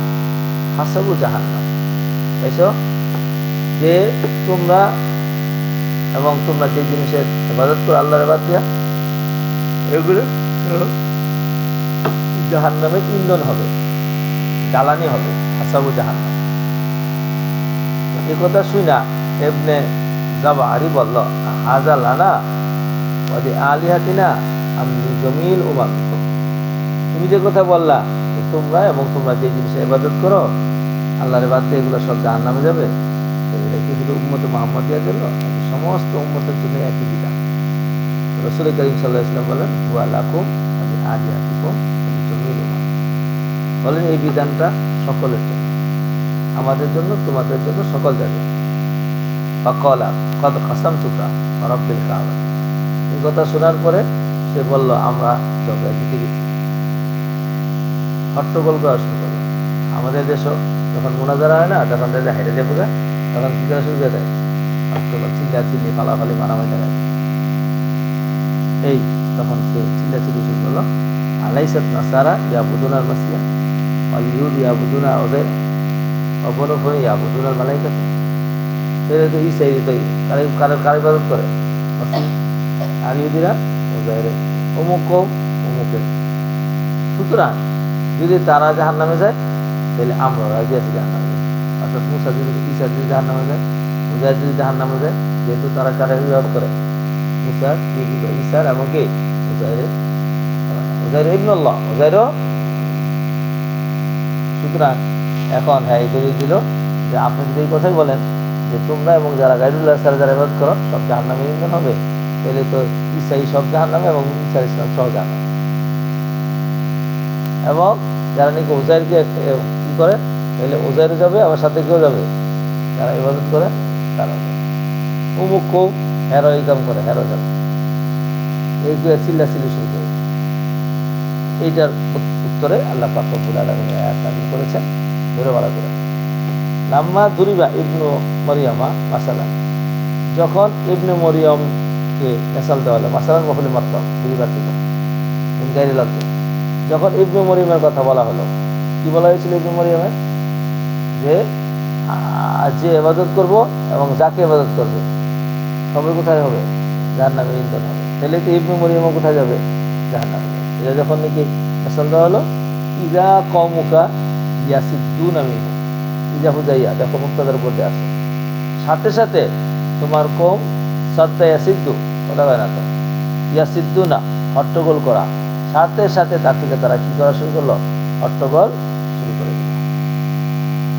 হাসাবু জাহান্নাম, তাইছো যে তোমরা এবং তোমরা যে জিনিসের ইবাদত করো আল্লাহর ইবাদত দিয়া, এগুলো জাহান্নামের ইন্ধন হবে, জ্বালানি হবে, হাসাবু জাহান্নাম। এই কথা শুনা ইবনে জাবারি বলল, হাযা লানা ওয়া লিআলিহাতিনা আমলি জমিল উমাম, তুমি যে কথা বললা তোমরা এবং তোমরা যে জিনিসের ইবাদত করো আল্লাহর ইবাদত, এগুলো সব জাহান্নামে যাবে, এগুলো কি শুধু উম্মতে মুহাম্মাদিয়ার জন্য নাকি সমস্ত উম্মতের জন্য একই বিধান? রাসূল কারীম সাল্লাল্লাহু আলাইহি ওয়াসাল্লাম বলেন, ওয়া লাকুম ওয়া লিআলিহাতিকুম আমলি জমিল উমাম, বলেন এই বিধানটা সকলের জন্য, আমাদের জন্য, তোমাদের জন্য, সকল জায়গায়। ফাকালা ক্বাদ কাসামতুকা ওয়া রাব্বিল কাবা, এই কথা শোনার পরে সে বলল, আমরা ঝগড়া জিতে গেছি, হট্টগোল করা শুরু করলো। আমাদের দেশও যখন মোনাজারা হয় না, তখন তাদের হেঁটে যাবো, তখন কি করা শুরু করে দেয়? হট্টগোল, চিল্লাচিল্লি, ফালাফালি, মারামারি দেখায়। এই তখন সে চিল্লাচিল্লি শুরু করলো, আলাইসাত নাসারা ইয়াবুদুনাল মাসিয়া ওয়াল ইহুদ ইয়াবুদুনা উযাইর ওয়া বনু বনি ইয়াবুদুনাল মালাইকা, এরা তো ঈসাই তো কার ইবাদত করে? আর ইহুদিরা উযাইরের, অমুক কওম অমুকের। সুতরাং যদি তারা জাহান্নামে যায় তাহলে আমরা রাজি আছি জাহান্নামে যায়। অর্থাৎ মুসা যদি, ঈসা যদি জাহান্নামে যায়, উযাইর যদি জাহান্নামে যায়, যেহেতু তারা কার ইবাদত করে? মুসার, ঈসার এবং কি উযাইরের, উযাইর ইবনুল্লাহ, উযাইরও। সুতরাং এখন হ্যাঁ এই দলিল দিল যে আপনি যদি এই কথাই বলেন যে তোমরা এবং যারা গায়রুল্লাহ ছাড়া যারা ইবাদত করো সব জাহান্নামে ইন্ধন হবে, তাহলে তো ঈসাই সব জাহান্নামে এবং ঈসা ইসলাম সহ জাহান্নামে। এবং যারা নাকি উযাইরকে কি করে, তাহলে উযাইরও যাবে, আবার সাথে কেউ যাবে যারা ইবাদত করে তারা, অমুক কওম হেরো এই কাম করে, হেরো যাবে, এই চিল্লাচিল্লি শুরু করে। এইটার উত্তরে আল্লাহ পাক রব্বুল আলামিন আয়াত নাযিল করেছেন, ধরে বলা করে। লাম্মা দুরিবা ইবনু মরিয়ামা মাসালান, যখন ইবনে মরিয়মকে মেসাল দেওয়া হলো, মাসালান মফুলি মাতলাব দুরিবার থেকে গায়রে লাগবে, যখন ইবনে মরিয়মের কথা বলা হলো, কি বলা হয়েছিল ইবনে মরিয়মের? যে যে ইবাদত করব এবং যাকে ইবাদত করবে সবাই কোথায় হবে? জাহান্নামের ইন্ধন হবে। তাহলে তো ইবনে মরিয়মও কোথায় যাবে? জাহান্নামে। এটা যখন নাকি মেসাল দেওয়া হলো, ইযা কওমুকা ইয়াসিদ্দুনা মিনহু, ইযা হুজাইয়া, দেখো মুক্তাদার উপরে আসে, সাথে সাথে তোমার কওম সাত্তা ইয়াসিদ্দু, ওটা হয় না তো, ইয়াসিদ্দুনা হট্টগোল করা, সাথে সাথে তার থেকে তারা কি করা শুরু করলো? হট্টগোল শুরু করে দিল,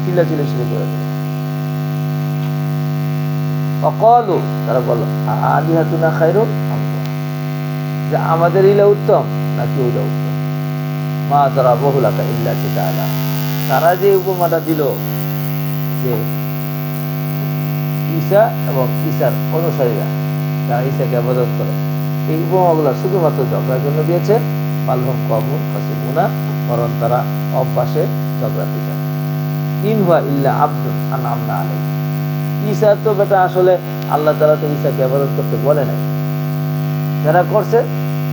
চিল্লাচিল্লি শুরু করে দিল। অকলু, তারা বলল, আলিহাতুনা খায়রুন আম, যে আমাদের ইলা উত্তম নাকি ওইটা উত্তম? মা যারাবুহু লাকা ইল্লা জিদালা, তারা যে উপমাটা দিল যে ঈসা এবং ঈসার অনুসারীরা যারা ঈসাকে ইবাদত করে, এই উপমাগুলো শুধুমাত্র ঝগড়ার জন্য দিয়েছে। মালহুম কওমুন খাসিমুনা, বরং তারা অভ্যাসে ঝগড়াতে যায়। ইন হুয়া ইল্লা আবদুন আনআমনা আলাইহি, ঈসা তো বেটা আসলে আল্লাহ তাআলা তো ঈসাকে ইবাদত করতে বলে নাই। যারা করছে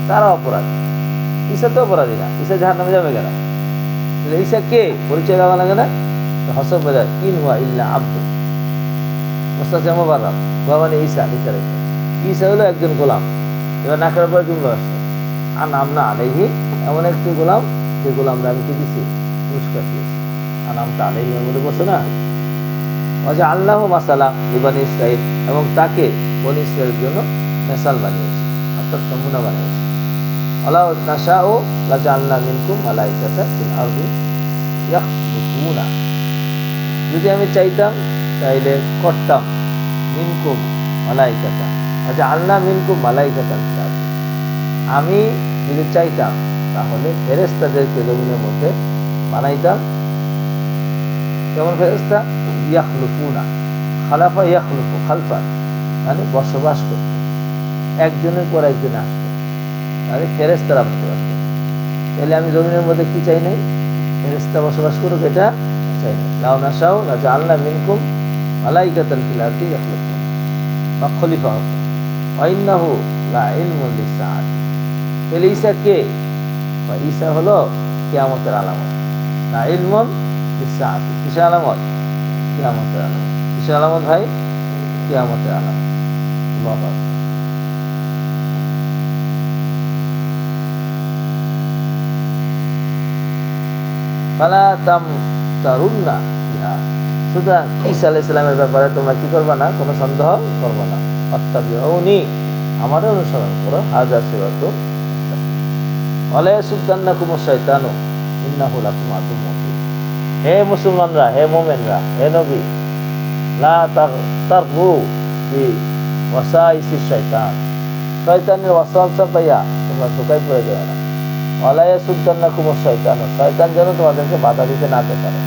তারা অপরাধী, ঈসা তো অপরাধী না। ঈসা জাহান্নামে যাবে কেন? তাহলে ঈসা কে পরিচয় দেওয়া লাগে না? হসব বাজার ইন হুয়া ইল্লা আব্দুল মুস্তাসিম মুবাররাক মানে ঈসা লিখে রেখে, ঈসা হলো একজন গোলাম। এবার নাকের উপরে জুমলা আসছে আর নাম না আলাইহি, এমন একটি গোলাম যে গোলামরা আমি কি দিছি, পুরস্কার দিয়েছি। আর নামটা আলাইহি এর মধ্যে বসে না। অজা আল্লাহ মাসালা ইবানি ইসরাইল, এবং তাকে বনি ইসরাইলের জন্য মেসাল বানিয়েছি, অর্থাৎ নমুনা বানিয়েছি। আল্লাহ নাশাউ লাজাআলনা মিনকুম মালাইকাতান ফিল আরদি ইয়াখলুকুনা, যদি আমি চাইতাম তাইলে করতাম মিনকুম মালাইকাতান, লাজাআলনা মিনকুম মালাইকাতান ফিল আরদি, আমি যদি চাইতাম তাহলে ফেরেশতাদেরকে জমিনের মধ্যে বানাইতাম। কেমন ফেরেশতা? ইয়াখলুকুনা, খালাফা ইয়াখলুকু খালফা, মানে বসবাস করত, একজনের পর একজন আসতো, মানে ফেরেশতারা বসবাস করত। তাহলে আমি জমিনের মধ্যে কি চাই নাই? ফেরেশতা বসবাস করুক, এটা চাই নাই। লাউ নাশাউ লাজাআলনা মিনকুম মালাইকাতান ফিল আরদি ইয়াখলুকুন, বা খলিফা হতো। ওয়া ইন্নাহু লা ইলমুন লিস-সাআতি, তাহলে ঈসা কে? ঈসা হলো কিয়ামতের আলামত। লা ইলমুন লিস-সাআতি, কিসের আলামত? কিয়ামতের আলামত। কিসের আলামত ভাই? কিয়ামতের আলামত। আল্লাহু আকবার। ফালা তামতারুন্না বিহা, সুতরাং ঈসা আলাইহিস সালামের ব্যাপারে তোমরা কি করবা না? কোনো সন্দেহ করবা না। ফাত্তাবিউনি, আমার অনুসরণ করো। হাযা সিরাতুন মুস্তাকিম। ওয়ালা ইয়াসুদ্দান্নাকুমুশ শাইতানু ইন্নাহু লাকুম আদুউম মুবিন। হে মুসলমানরা, হে মুমিনরা, হে নবী, লা তাগতারু বি ওয়াসাইসিশ শাইতান, শয়তানের ওয়াসওয়াসা পাইয়া তোমরা ধোঁকায় পড়ে যাবে না। ওয়ালা ইয়াসুদ্দান্নাকুমুশ শাইতানু, শয়তান যেন তোমাদেরকে বাধা দিতে না পারে।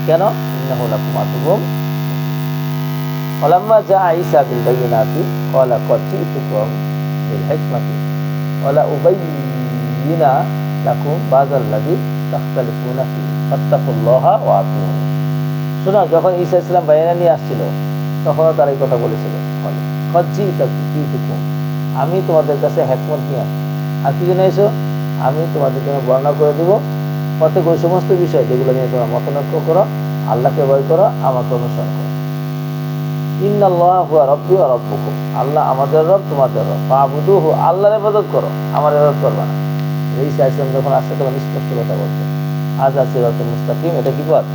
কেন? ইন্নাহু লাকুম আদুউম। ওয়ালাম্মা জাআ ঈসা বিল বায়িনাতি ক্বালা ক্বাদ জি'তুকুম বিল হিকমাতি ওয়ালা উবাইয়িনা লাকুম বাযাল্লাযী তাখতালিফুনা ফীহি ফাত্তাকুল্লাহা ওয়া আতিউন। শোনো, যখন ঈসা আলাইহিস সালাম বায়না নিয়ে আসছিল তখনও তারা এই কথা বলেছিল, ক্বাদ জি'তুকুম, আমি তোমাদের কাছে হিকমত নিয়ে আসছি। আর কি জন্য এসো? আমি তোমাদের জন্য বর্ণনা করে দেব প্রত্যেক ওই সমস্ত বিষয় যেগুলো নিয়ে তোমরা মতনৈক্য করো, আল্লাহকে ভয় করো, আমাকে অনুসরণ করো। ইন্নাল্লাহা হুয়া রাব্বি ওয়া রাব্বুকুম, আল্লাহ আমাদের রব, তোমাদের রব। ফাবুদুহু, আল্লাহর ইবাদত করো, আমার ইবাদত করবে না। ঈসা আলাইহিস সালাম যখন আসছে তখন স্পষ্ট কথা বলছে, হাযা সিরাতুল মুস্তাকিম, এটা কি পথ?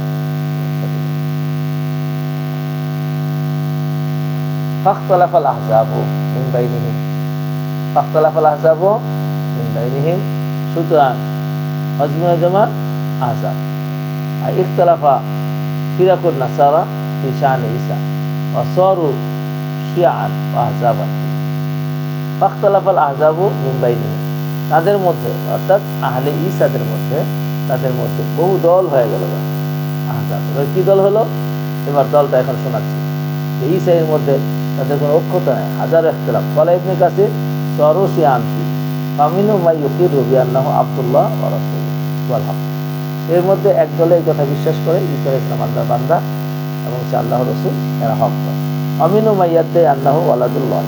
ফাখতালাফাল আহজাবু মিন বাইনিহিম, ফাখতালাফাল আহজাবু মিন বাইনিহিম, সুতরাং হজমুল জামা আহজাব। আর ইখতালাফা ফিরাকুন নাসারা ফি শান ঈসা ওয়া সারু শিয়াআন ওয়া আহজাবান। ফাখতালাফাল আহজাবু মিন বাইনিহিম, তাদের মধ্যে অর্থাৎ আহলে ঈসাদের মধ্যে, তাদের মধ্যে বহু দল হয়ে গেল। আহজাব কি দল হলো? এবার দলটা এখন শোনাচ্ছি। যে ঈসা এর মধ্যে তাদের কোনো ঐক্যতা নেই, হাজার ইখতিলাফ। ক্বালা ইবনে কাসির সারু শিয়াআন ফি ফামিনহুম মান ইউকিরু বিআন্নাহু আব্দুল্লাহ ওয়া রাসূলুহু ওয়াল হক। এর মধ্যে এক দলে এই কথা বিশ্বাস করে ঈসা আলাইহিস সালাম আল্লাহর বান্দা এবং সে আল্লাহর রাসূল, এরা হক দল। আমিনু মান ইয়াদ্দাই আন্নাহু ওয়ালাদুল্লাহ,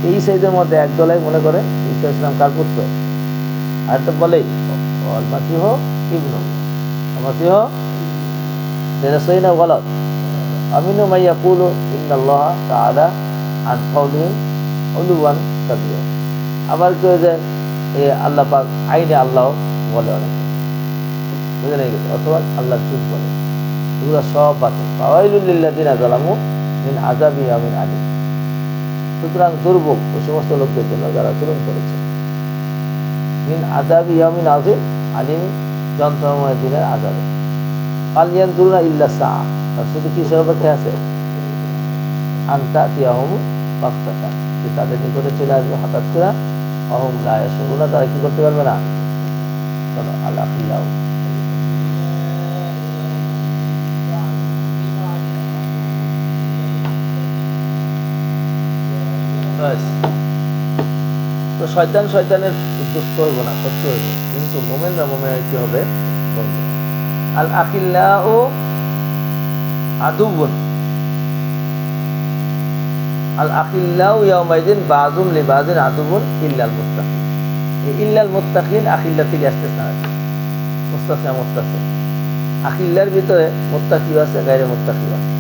এই ঈসাদের মধ্যে এক দলে মনে করে ঈসা আলাইহিস সালাম কার পুত্র? আর তো বলেই ওয়াল মাসিহ ইবনুল্লাহ, মাসিহ রাসূলুনা ওয়ালাদ। আমিনু মান ইয়াকুলু ইন্নাল্লাহা তাআলা আন কাউলিহিম উলুওয়ান কাবীরা, আবার কেউ যে আল্লাহ পাক আইনে আল্লাহ বলে, অনেক বুঝে নেই গেছে, অথবা আল্লাহ যুগ বলে, এগুলো সব বাতিল। ফাওয়াইলুল লিল্লাযিনা যালামু মিন আযাবি ইয়াউমিন আলীম, সুতরাং দুর্ভোগ ওই সমস্ত লোকদের জন্য যারা জুলুম করেছে। মিন আযাবি ইয়াউমিন আযীম আলীম, যন্ত্রণাময় দিনের আযাবে। কাল ইয়ানজুরুনা ইল্লা সাআ, শুধু কি অপেক্ষা আছে? আন তাতিয়াহুম বাগতাতান, যে তাদের নিকটে চলে আসবে হঠাৎ করে। অহুম লা ইয়াশউরুনা, তারা কি করতে পারবে না। চলো আল্লাহ আখিল্লাহ। তো শয়তানের দুষ্ট হইব না, সত্য হইব, কিন্তু মোমেনরা মোমেনের কি হবে? বন্ধু। আল আখিল্লাউ আদুউন আল আখিল্লাউ ইয়াউমাইদিন বাযুম লিবাযিন আদুবুন ইল্লাল মুত্তাকিন। এই ইল্লাল মুত্তাকিন আখিল্লা থেকে আসতেছে না, মুস্তাসনা মুত্তাসিন। আখিল্লার ভিতরে মুত্তাকিও আছে, গায়রে মুত্তাকিও আছে।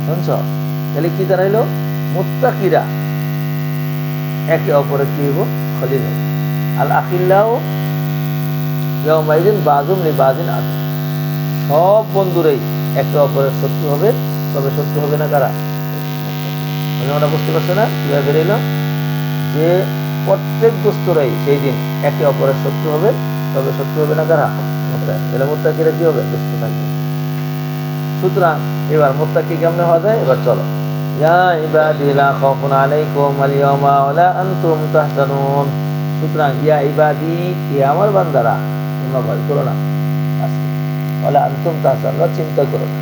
শুনছ? তাহলে কি দাঁড়াইলো? মুত্তাকিরা একে অপরের কি হইব? খলিল হইব। আল আখিল্লাউ ইয়াউমাইদিন বাযুম লিবাযিন আদুব। সব বন্ধুরাই একে অপরের শত্রু হবে, তবে শত্রু হবে না কারা? ওটা বুঝতে পারছো না কিভাবে বেরোইল? যে প্রত্যেক দোস্তরাই সেই দিন একে অপরের শত্রু হবে, তবে শত্রু হবে না কারা? মুত্তাকি। তাহলে মুত্তাকিরা কি হবে? দোস্ত থাকবে। সুতরাং এবার মুত্তাকি কেমনে হওয়া যায়? এবার চলো। ইয়া ইবাদি লা খাউফুন আলাইকুম আল ইয়াওমা ওয়ালা আনতুম তাহজানুন। সুতরাং ইয়া ইবাদি, কে আমার বান্দারা, তোমরা ভয় করো না আজকে। ওয়ালা আনতুম তাহজানুন, চিন্তা করো না।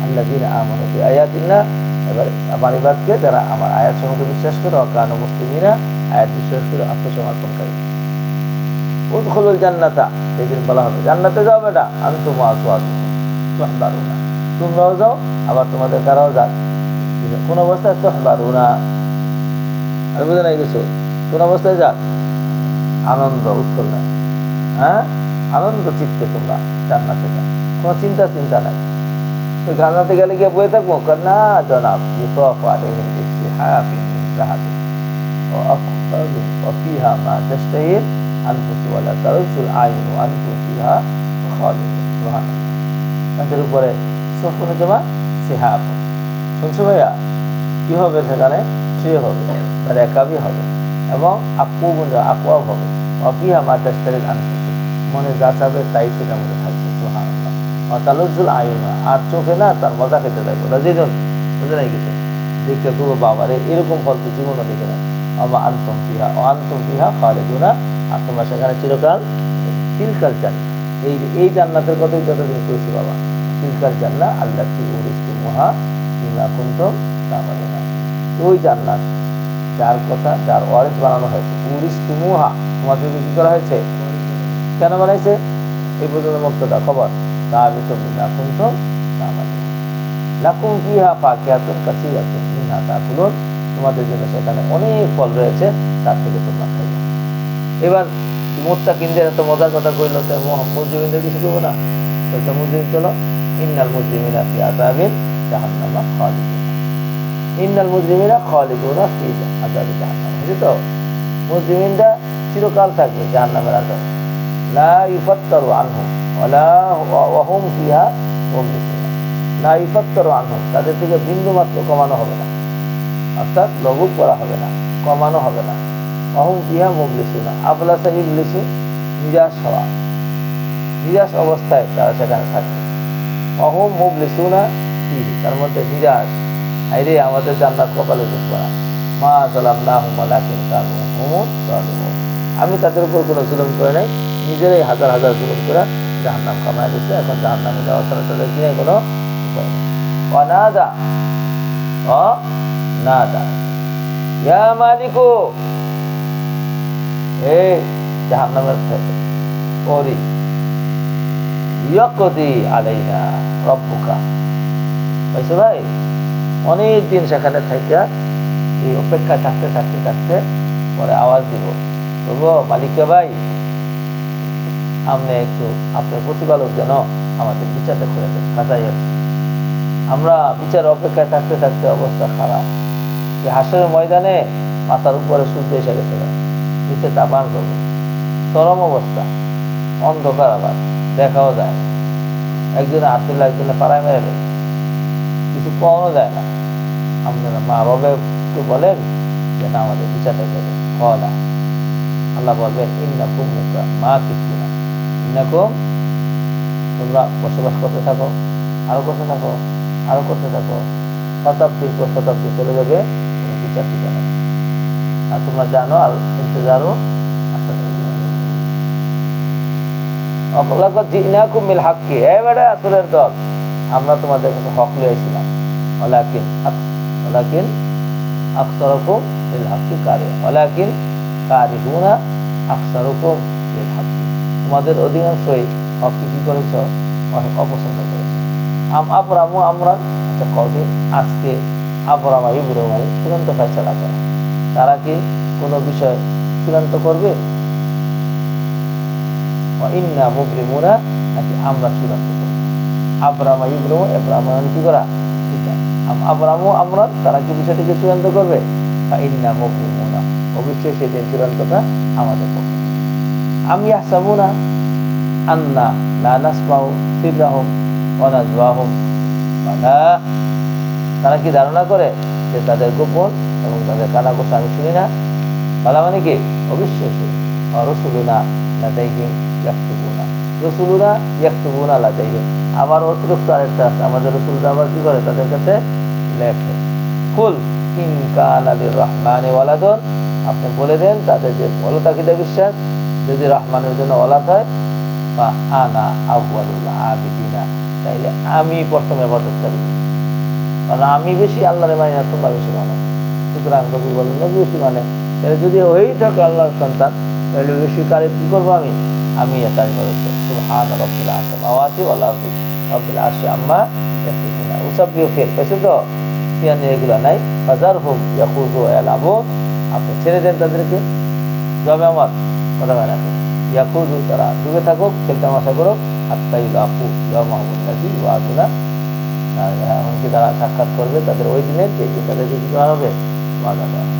আল্লাযীনা আমানু বিআয়াতিল্লাহ, এবার আমার ইবাদকে যারা আমার আয়াত সমূহকে বিশ্বাস করে, অকানু মুসলিমিনা, আয়াত বিশ্বাস করে আত্মসমর্পণকারী। উদখুলুল জান্নাতা, সেদিন বলা হবে জান্নাতে যাও বেটা, আনতুম ওয়া আজওয়াজুকুম তুহবারুনা, তোমরাও যাও আবার তোমাদের কারাও যাক। কোন অবস্থায়? তুহবারুনা, আর বুঝে নাই কিছু? কোন অবস্থায় যাক? আনন্দ উৎফুল্লাস, হ্যাঁ, আনন্দ চিত্তে তোমরা জান্নাতে যাও, কোনো চিন্তা নাই। জান্নাতে গেলে গিয়ে বয়ে থাকবো? না জনাব, ইউতাফু আলাইহিম বিসিহাফিন মিন যাহাবিন ওয়া আকওয়াবিন ওয়া ফিহা মা তাশতাহি আনফুসু ওয়া লা তারুল আইনু ওয়া আনতুম ফিহা খালিদুন। সুবহানাল্লাহ। তাদের উপরে সফনে জমা সিহাব। শুনছো ভাইয়া? কি হবে সেখানে? ট্রে হবে, রেকাবি হবে, এবং আকওয়াব হবে। ওয়া ফিহা মা তাশতাহি আনফুসু, মনে যা চাবে তাই সেটার মধ্যে থাকবে। সুবহানাল্লাহ। তালুজুল আয়ুনা, আর চোখে না তার মজা খেতে থাকবো। রাজিদুন, বুঝে নাই কিছু? দেখতে পুরো বাবারে, এরকম ফল তো জীবনও দেখে নাই। আমা আনতুম ফিহা ওয়া আনতুম ফিহা খালিদুনা, আর তোমরা সেখানে চিরকাল। তিলকাল জান্নাত, এই জান্নাতের কথাই যতদিন কইছি বাবা। তিলকাল জান্নাহ আল্লাতী উরিসতুমুহা বিমা কুনতুম তা'মালুনা। ওই জান্নাত যার কথা, যার ওয়ারিস বানানো হয়েছে। উরিসতুমুহা, তোমাদেরকে কি করা হয়েছে? কেন বানাইছে? এই পর্যন্ত মুক্তদা খবর। সাবিতুম বিমা কুনতুম তা'মালুন। লাকুম ফিহা ফাকিহাতুন কাসীরাতুন মিনহা তাকুলুন, তোমাদের জন্য সেখানে অনেক ফল রয়েছে, তার থেকে তোমরা খাইবে। এবার মুত্তাকিনদের এত মজার কথা কইল, তাই মুজরিমদের কিছু করবো না? তো মুজরিম চলো, ইন্নাল মুজরিমিনা ফি আযাবিন জাহান্নামা খালিদুন। ইন্নাল মুজরিমিনা খালিদুনা ফি আযাবি জাহান্নাম। বুঝছো তো? মুজরিমিনরা চিরকাল থাকবে জাহান্নামের আযাবে। লা ইউফাত্তারু আনহুম ওয়া হুম ফিহা মুবলিসুন। লা ইউফাত্তারু আনহুম, তাদের থেকে বিন্দু মাত্র কমানো হবে না, অর্থাৎ লঘু করা হবে না, কমানো হবে না। ওয়া হুম ফিহা মুবলিসুন, আবলাসা ইবলিসু, নিরাশ হওয়া, নিরাশ অবস্থায় তারা সেখানে থাকবে। ওয়া হুম মুবলিসুনা ফিহি, তার মধ্যে নিরাশ, আইরে আমাদের জান্নাত কপালে জুটবে না। মা যালামনাহুম ওয়ালাকিন কানু হুমুজ জালিমুন, আমি তাদের উপর কোনো জুলুম করে নাই, নিজেরাই হাজার হাজার জুলুম করে জাহান্নাম কামায় দিচ্ছে। এখন জাহান্নামে যাওয়া ছাড়া তাদের কি নাই কোনো উপায় নেই। অনাদা অনাদা ইয়া মালিকু, হে জাহান্নামের পরি, ইয়াকদি আলাইনা রব্বুকা। পাইছো ভাই? অনেক দিন সেখানে থাইকা এই অপেক্ষায় থাকতে থাকতে থাকতে পরে আওয়াজ দিব, তবু মালিককে ভাই, আপনি একটু আপনার প্রতিপালক যেন আমাদের বিচারটা করে দেন, কাজাই আছে। আমরা বিচার অপেক্ষায় থাকতে থাকতে অবস্থা খারাপ। এই হাসরের ময়দানে মাথার উপরে সূর্য এসে গেছে, নিচে তাপান করবো, চরম অবস্থা, অন্ধকার, আবার দেখাও যায় না। একজনে হাত তুলে একজনে পাড়ায় মেরে দেয়, কিছু পাওয়ানো যায় না। আপনারা মা বাবা একটু বলেন যে না, আমাদের বিচারটা করে দেন। না, আল্লাহ বলবেন ইন্নাকুম মাকিসুনা, ইন্নাকুম, তোমরা বসবাস করতে থাকো, আরো করতে থাকো, আরো করতে থাকো, শতাব্দীর পর শতাব্দী চলে যাবে, কোনো বিচার ঠিক নেই। আর তোমরা জানো আর ইন্তজারও জিনাকুম বিল হাক্কি, এবারে আসলের দল, আমরা তোমাদের কাছে হক লইছিলাম। ওয়ালাকিন আকসারুকুম বিল হাক্কি কারিহুন, ওয়ালাকিন কারিহুনা আকসারুকুম বিল হাক্কি, তোমাদের অধিকাংশই হককে কি করেছো? অপছন্দ করেছো। আমরান, একটা কবে আজকে আবরামা ইবরাম মানে চূড়ান্ত ফয়সালা করা। তারা কি কোনো বিষয় চূড়ান্ত করবে? ইন্না মুবরিমুনা, নাকি আমরা চূড়ান্ত করব? আবরামা ইবরাম, ইব্রাহিম মানে কি করা? আবরামও আমরা, তারা কি বিষয়টিকে চূড়ান্ত করবে? ইন্না মুবরিমুনা, অবশ্যই সেদিন চূড়ান্তটা আমাদের পক্ষে। আমি ইয়াহসাবুনা আন্না লা নাসমাউ সিররাহুম ওয়া নাজওয়াহুম, তারা কি ধারণা করে যে তাদের গোপন এবং তাদের কানাঘোষা আমি শুনি না? বলা মানে কি? অবশ্যই শুনি। রাসূলুনা লাদাইহিম ইয়াকতুবুনা, রাসূলুনা ইয়াকতুবুনা লাদাইহিম, আবার অতিরিক্ত আরেকটা আছে, আমাদের রাসূলরা আবার কি করে? তাদের কাছে লেখে। কুল ইন কানা লির-রহমানি ওয়ালাদুন, আপনি বলে দেন তাদের যে অলতাকিদা বিশ্বাস, যদি রহমানের জন্য ওলাদ হয়, বা আনা আউয়ালুল আবিদিনা, তাইলে আমি প্রথমে ইবাদতকারী, কারণ আমি বেশি আল্লাহরে মানি না, তোমরা বেশি মানো। সুতরাং নবী বলেন, নবী বেশি মানে, তাহলে যদি ওই থাকে আল্লাহর সন্তান, তাহলে বেশি কারে কি করবো? আমি তাই করেছি। সুবহান রাব্বিল সামাওয়াতি ওয়াল আরদি রাব্বিল আরশি আম্মা ইয়াসিফুনা, উসাব্বিহু ফিল, পাইছো তো? সিয়ানি এগুলা নাই। ফাজারহুম ইয়াখুযু ওয়া ইয়ালাবুন, আপনি ছেড়ে দেন তাদেরকে, যাবে আমার কথা হয় না, ইয়াখুযু, তারা ডুবে থাকুক, খেলতে তামাশা করুক, হাত্তা ইউলাকু ইয়াওমাহুল্লাযী ইউআদুনা, এমনকি তারা সাক্ষাৎ করবে তাদের ওই দিনের, যে দিন তাদেরকে কি করা হবে? ওয়াদা দেওয়া হবে।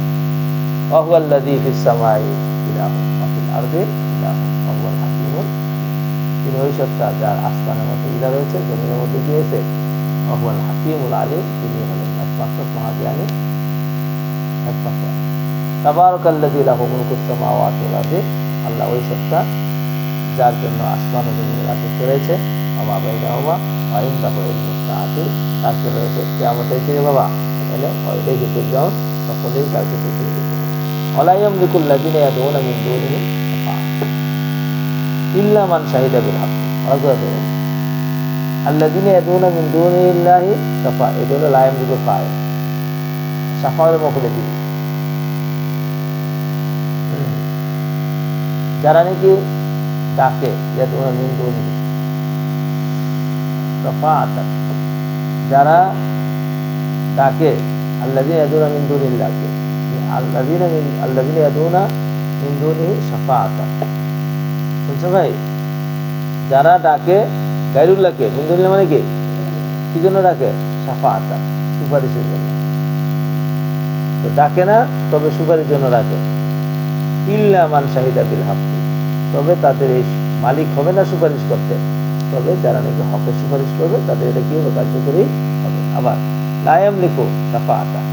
ওয়া হুয়াল্লাযী ফিস সামাই ইলাহুন ওয়া ফিল আরদি ইলাহুন ওয়া হুয়াল হাকীমুল, তিনি ওই সত্তা যার আসমানের মধ্যে ইলা রয়েছে, জমিনের মধ্যে কি হয়েছে? ওয়া হুয়াল হাকীমুল আলীম, তিনি হলেন একমাত্র মহাজ্ঞানী, একমাত্র। তাবারাকাল্লাযী লাহু মুলকুস সামাওয়াতি ওয়াল আরদি, আল্লাহ ওই সত্তা যার জন্য আসমান ও জমিনের রাজত্ব রয়েছে, আমা বাইনাহুমা ওয়া ইনদাহু ইলমুস সাআতি, তারপরে রয়েছে কিয়ামতের দিনে বাবা, তাহলে ইলাইহি তুরজাউন, সকলেই তার কাছে ফিরে যেতে হবে। ওয়ালা ইয়ামলিকুল্লাযীনা ইয়াদউনা মিন দুনিহি শাফাআহ ইল্লা মান শাহিদা বিল হক, আল্লাযীনা ইয়াদউনা মিন দুনিল্লাহি শাফাআহ, এটা হলো লা ইয়ামলিকু ফাইল, শাফাআর মফুলে দিই, যারা নাকি ডাকে, ইয়াদউনা মিন দুনিহি শাফাআতান, যারা ডাকে আল্লাযীনা ইয়াদউনা মিন দুনিল্লাহি, আল্লাযীনা ইয়াদউনা মিন দুনিহি শাফাআতান, বুঝছো ভাই? যারা ডাকে গায়রুল্লাহকে, মিন দুনিল্লাহ মানে কি জন্য ডাকে? শাফাআতান, সুপারিশের জন্য। তো ডাকে না, তবে সুপারিশের জন্য ডাকে। ইল্লা মান শাহিদা বিল হক, তবে তাদের এই মালিক হবে না সুপারিশ করতে, তবে যারা নাকি হকের সুপারিশ করবে তাদের এটা কি হবে? কার্যকরী হবে। আবার লা ইয়ামলিকু শাফাআতান,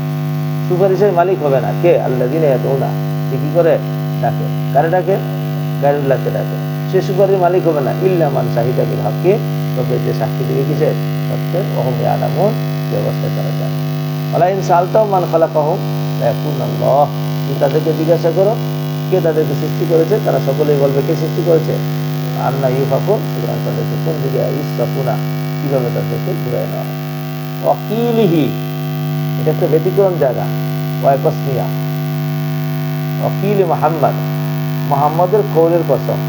সুপারিশের মালিক হবে না কে? আল্লাযীনা ইয়াদউনা, সে কি করে? ডাকে। কারে ডাকে? গায়রুল্লাহকে ডাকে। সে সুপারিশের মালিক হবে না। ইল্লা মান শাহিদা বিল হক, তবে যে সাক্ষী দিবে কিসের? সত্যের। ওয়া হুম ইয়ালামুন, যে অবস্থায় তারা জানে। ওয়ালা ইন সাআলতাহুম মান খালাকাহুম লা ইয়াকুলুল্লাহ, তুমি তাদেরকে জিজ্ঞাসা করো কে তাদেরকে সৃষ্টি করেছে, তারা সকলেই বলবে কে সৃষ্টি করেছে। আন্না ইউফাকুন, সুতরাং তাদেরকে কোন দিকে ইসরাফুনা, কিভাবে তাদেরকে ঘুরায় নেওয়া হয়। ওয়াকিলিহি, এটা একটা ব্যতিক্রম জায়গা, ওয়াকসমিয়া, ওয়াকিল মুহাম্মদ, মুহাম্মদের কওলের কসম,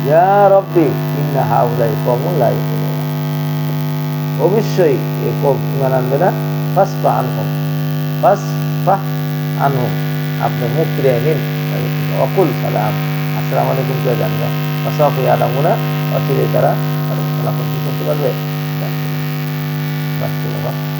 ইয়া রব্বি ইন্না হাউলাই কওমুন লা ইউমিনুন, অবশ্যই এই কওম ঈমান আনবে না। ফাসফা আনহুম, ফাসফা আনহুম, আপনি মুখ ফিরিয়ে নিন। অকুল সালাম, আসসালামু আলাইকুম কে জানবে, ফাসাফা ইয়ালামুনা, অচিরেই তারা ফলাফল কি করতে পারবে? জানতে পারবে। বাস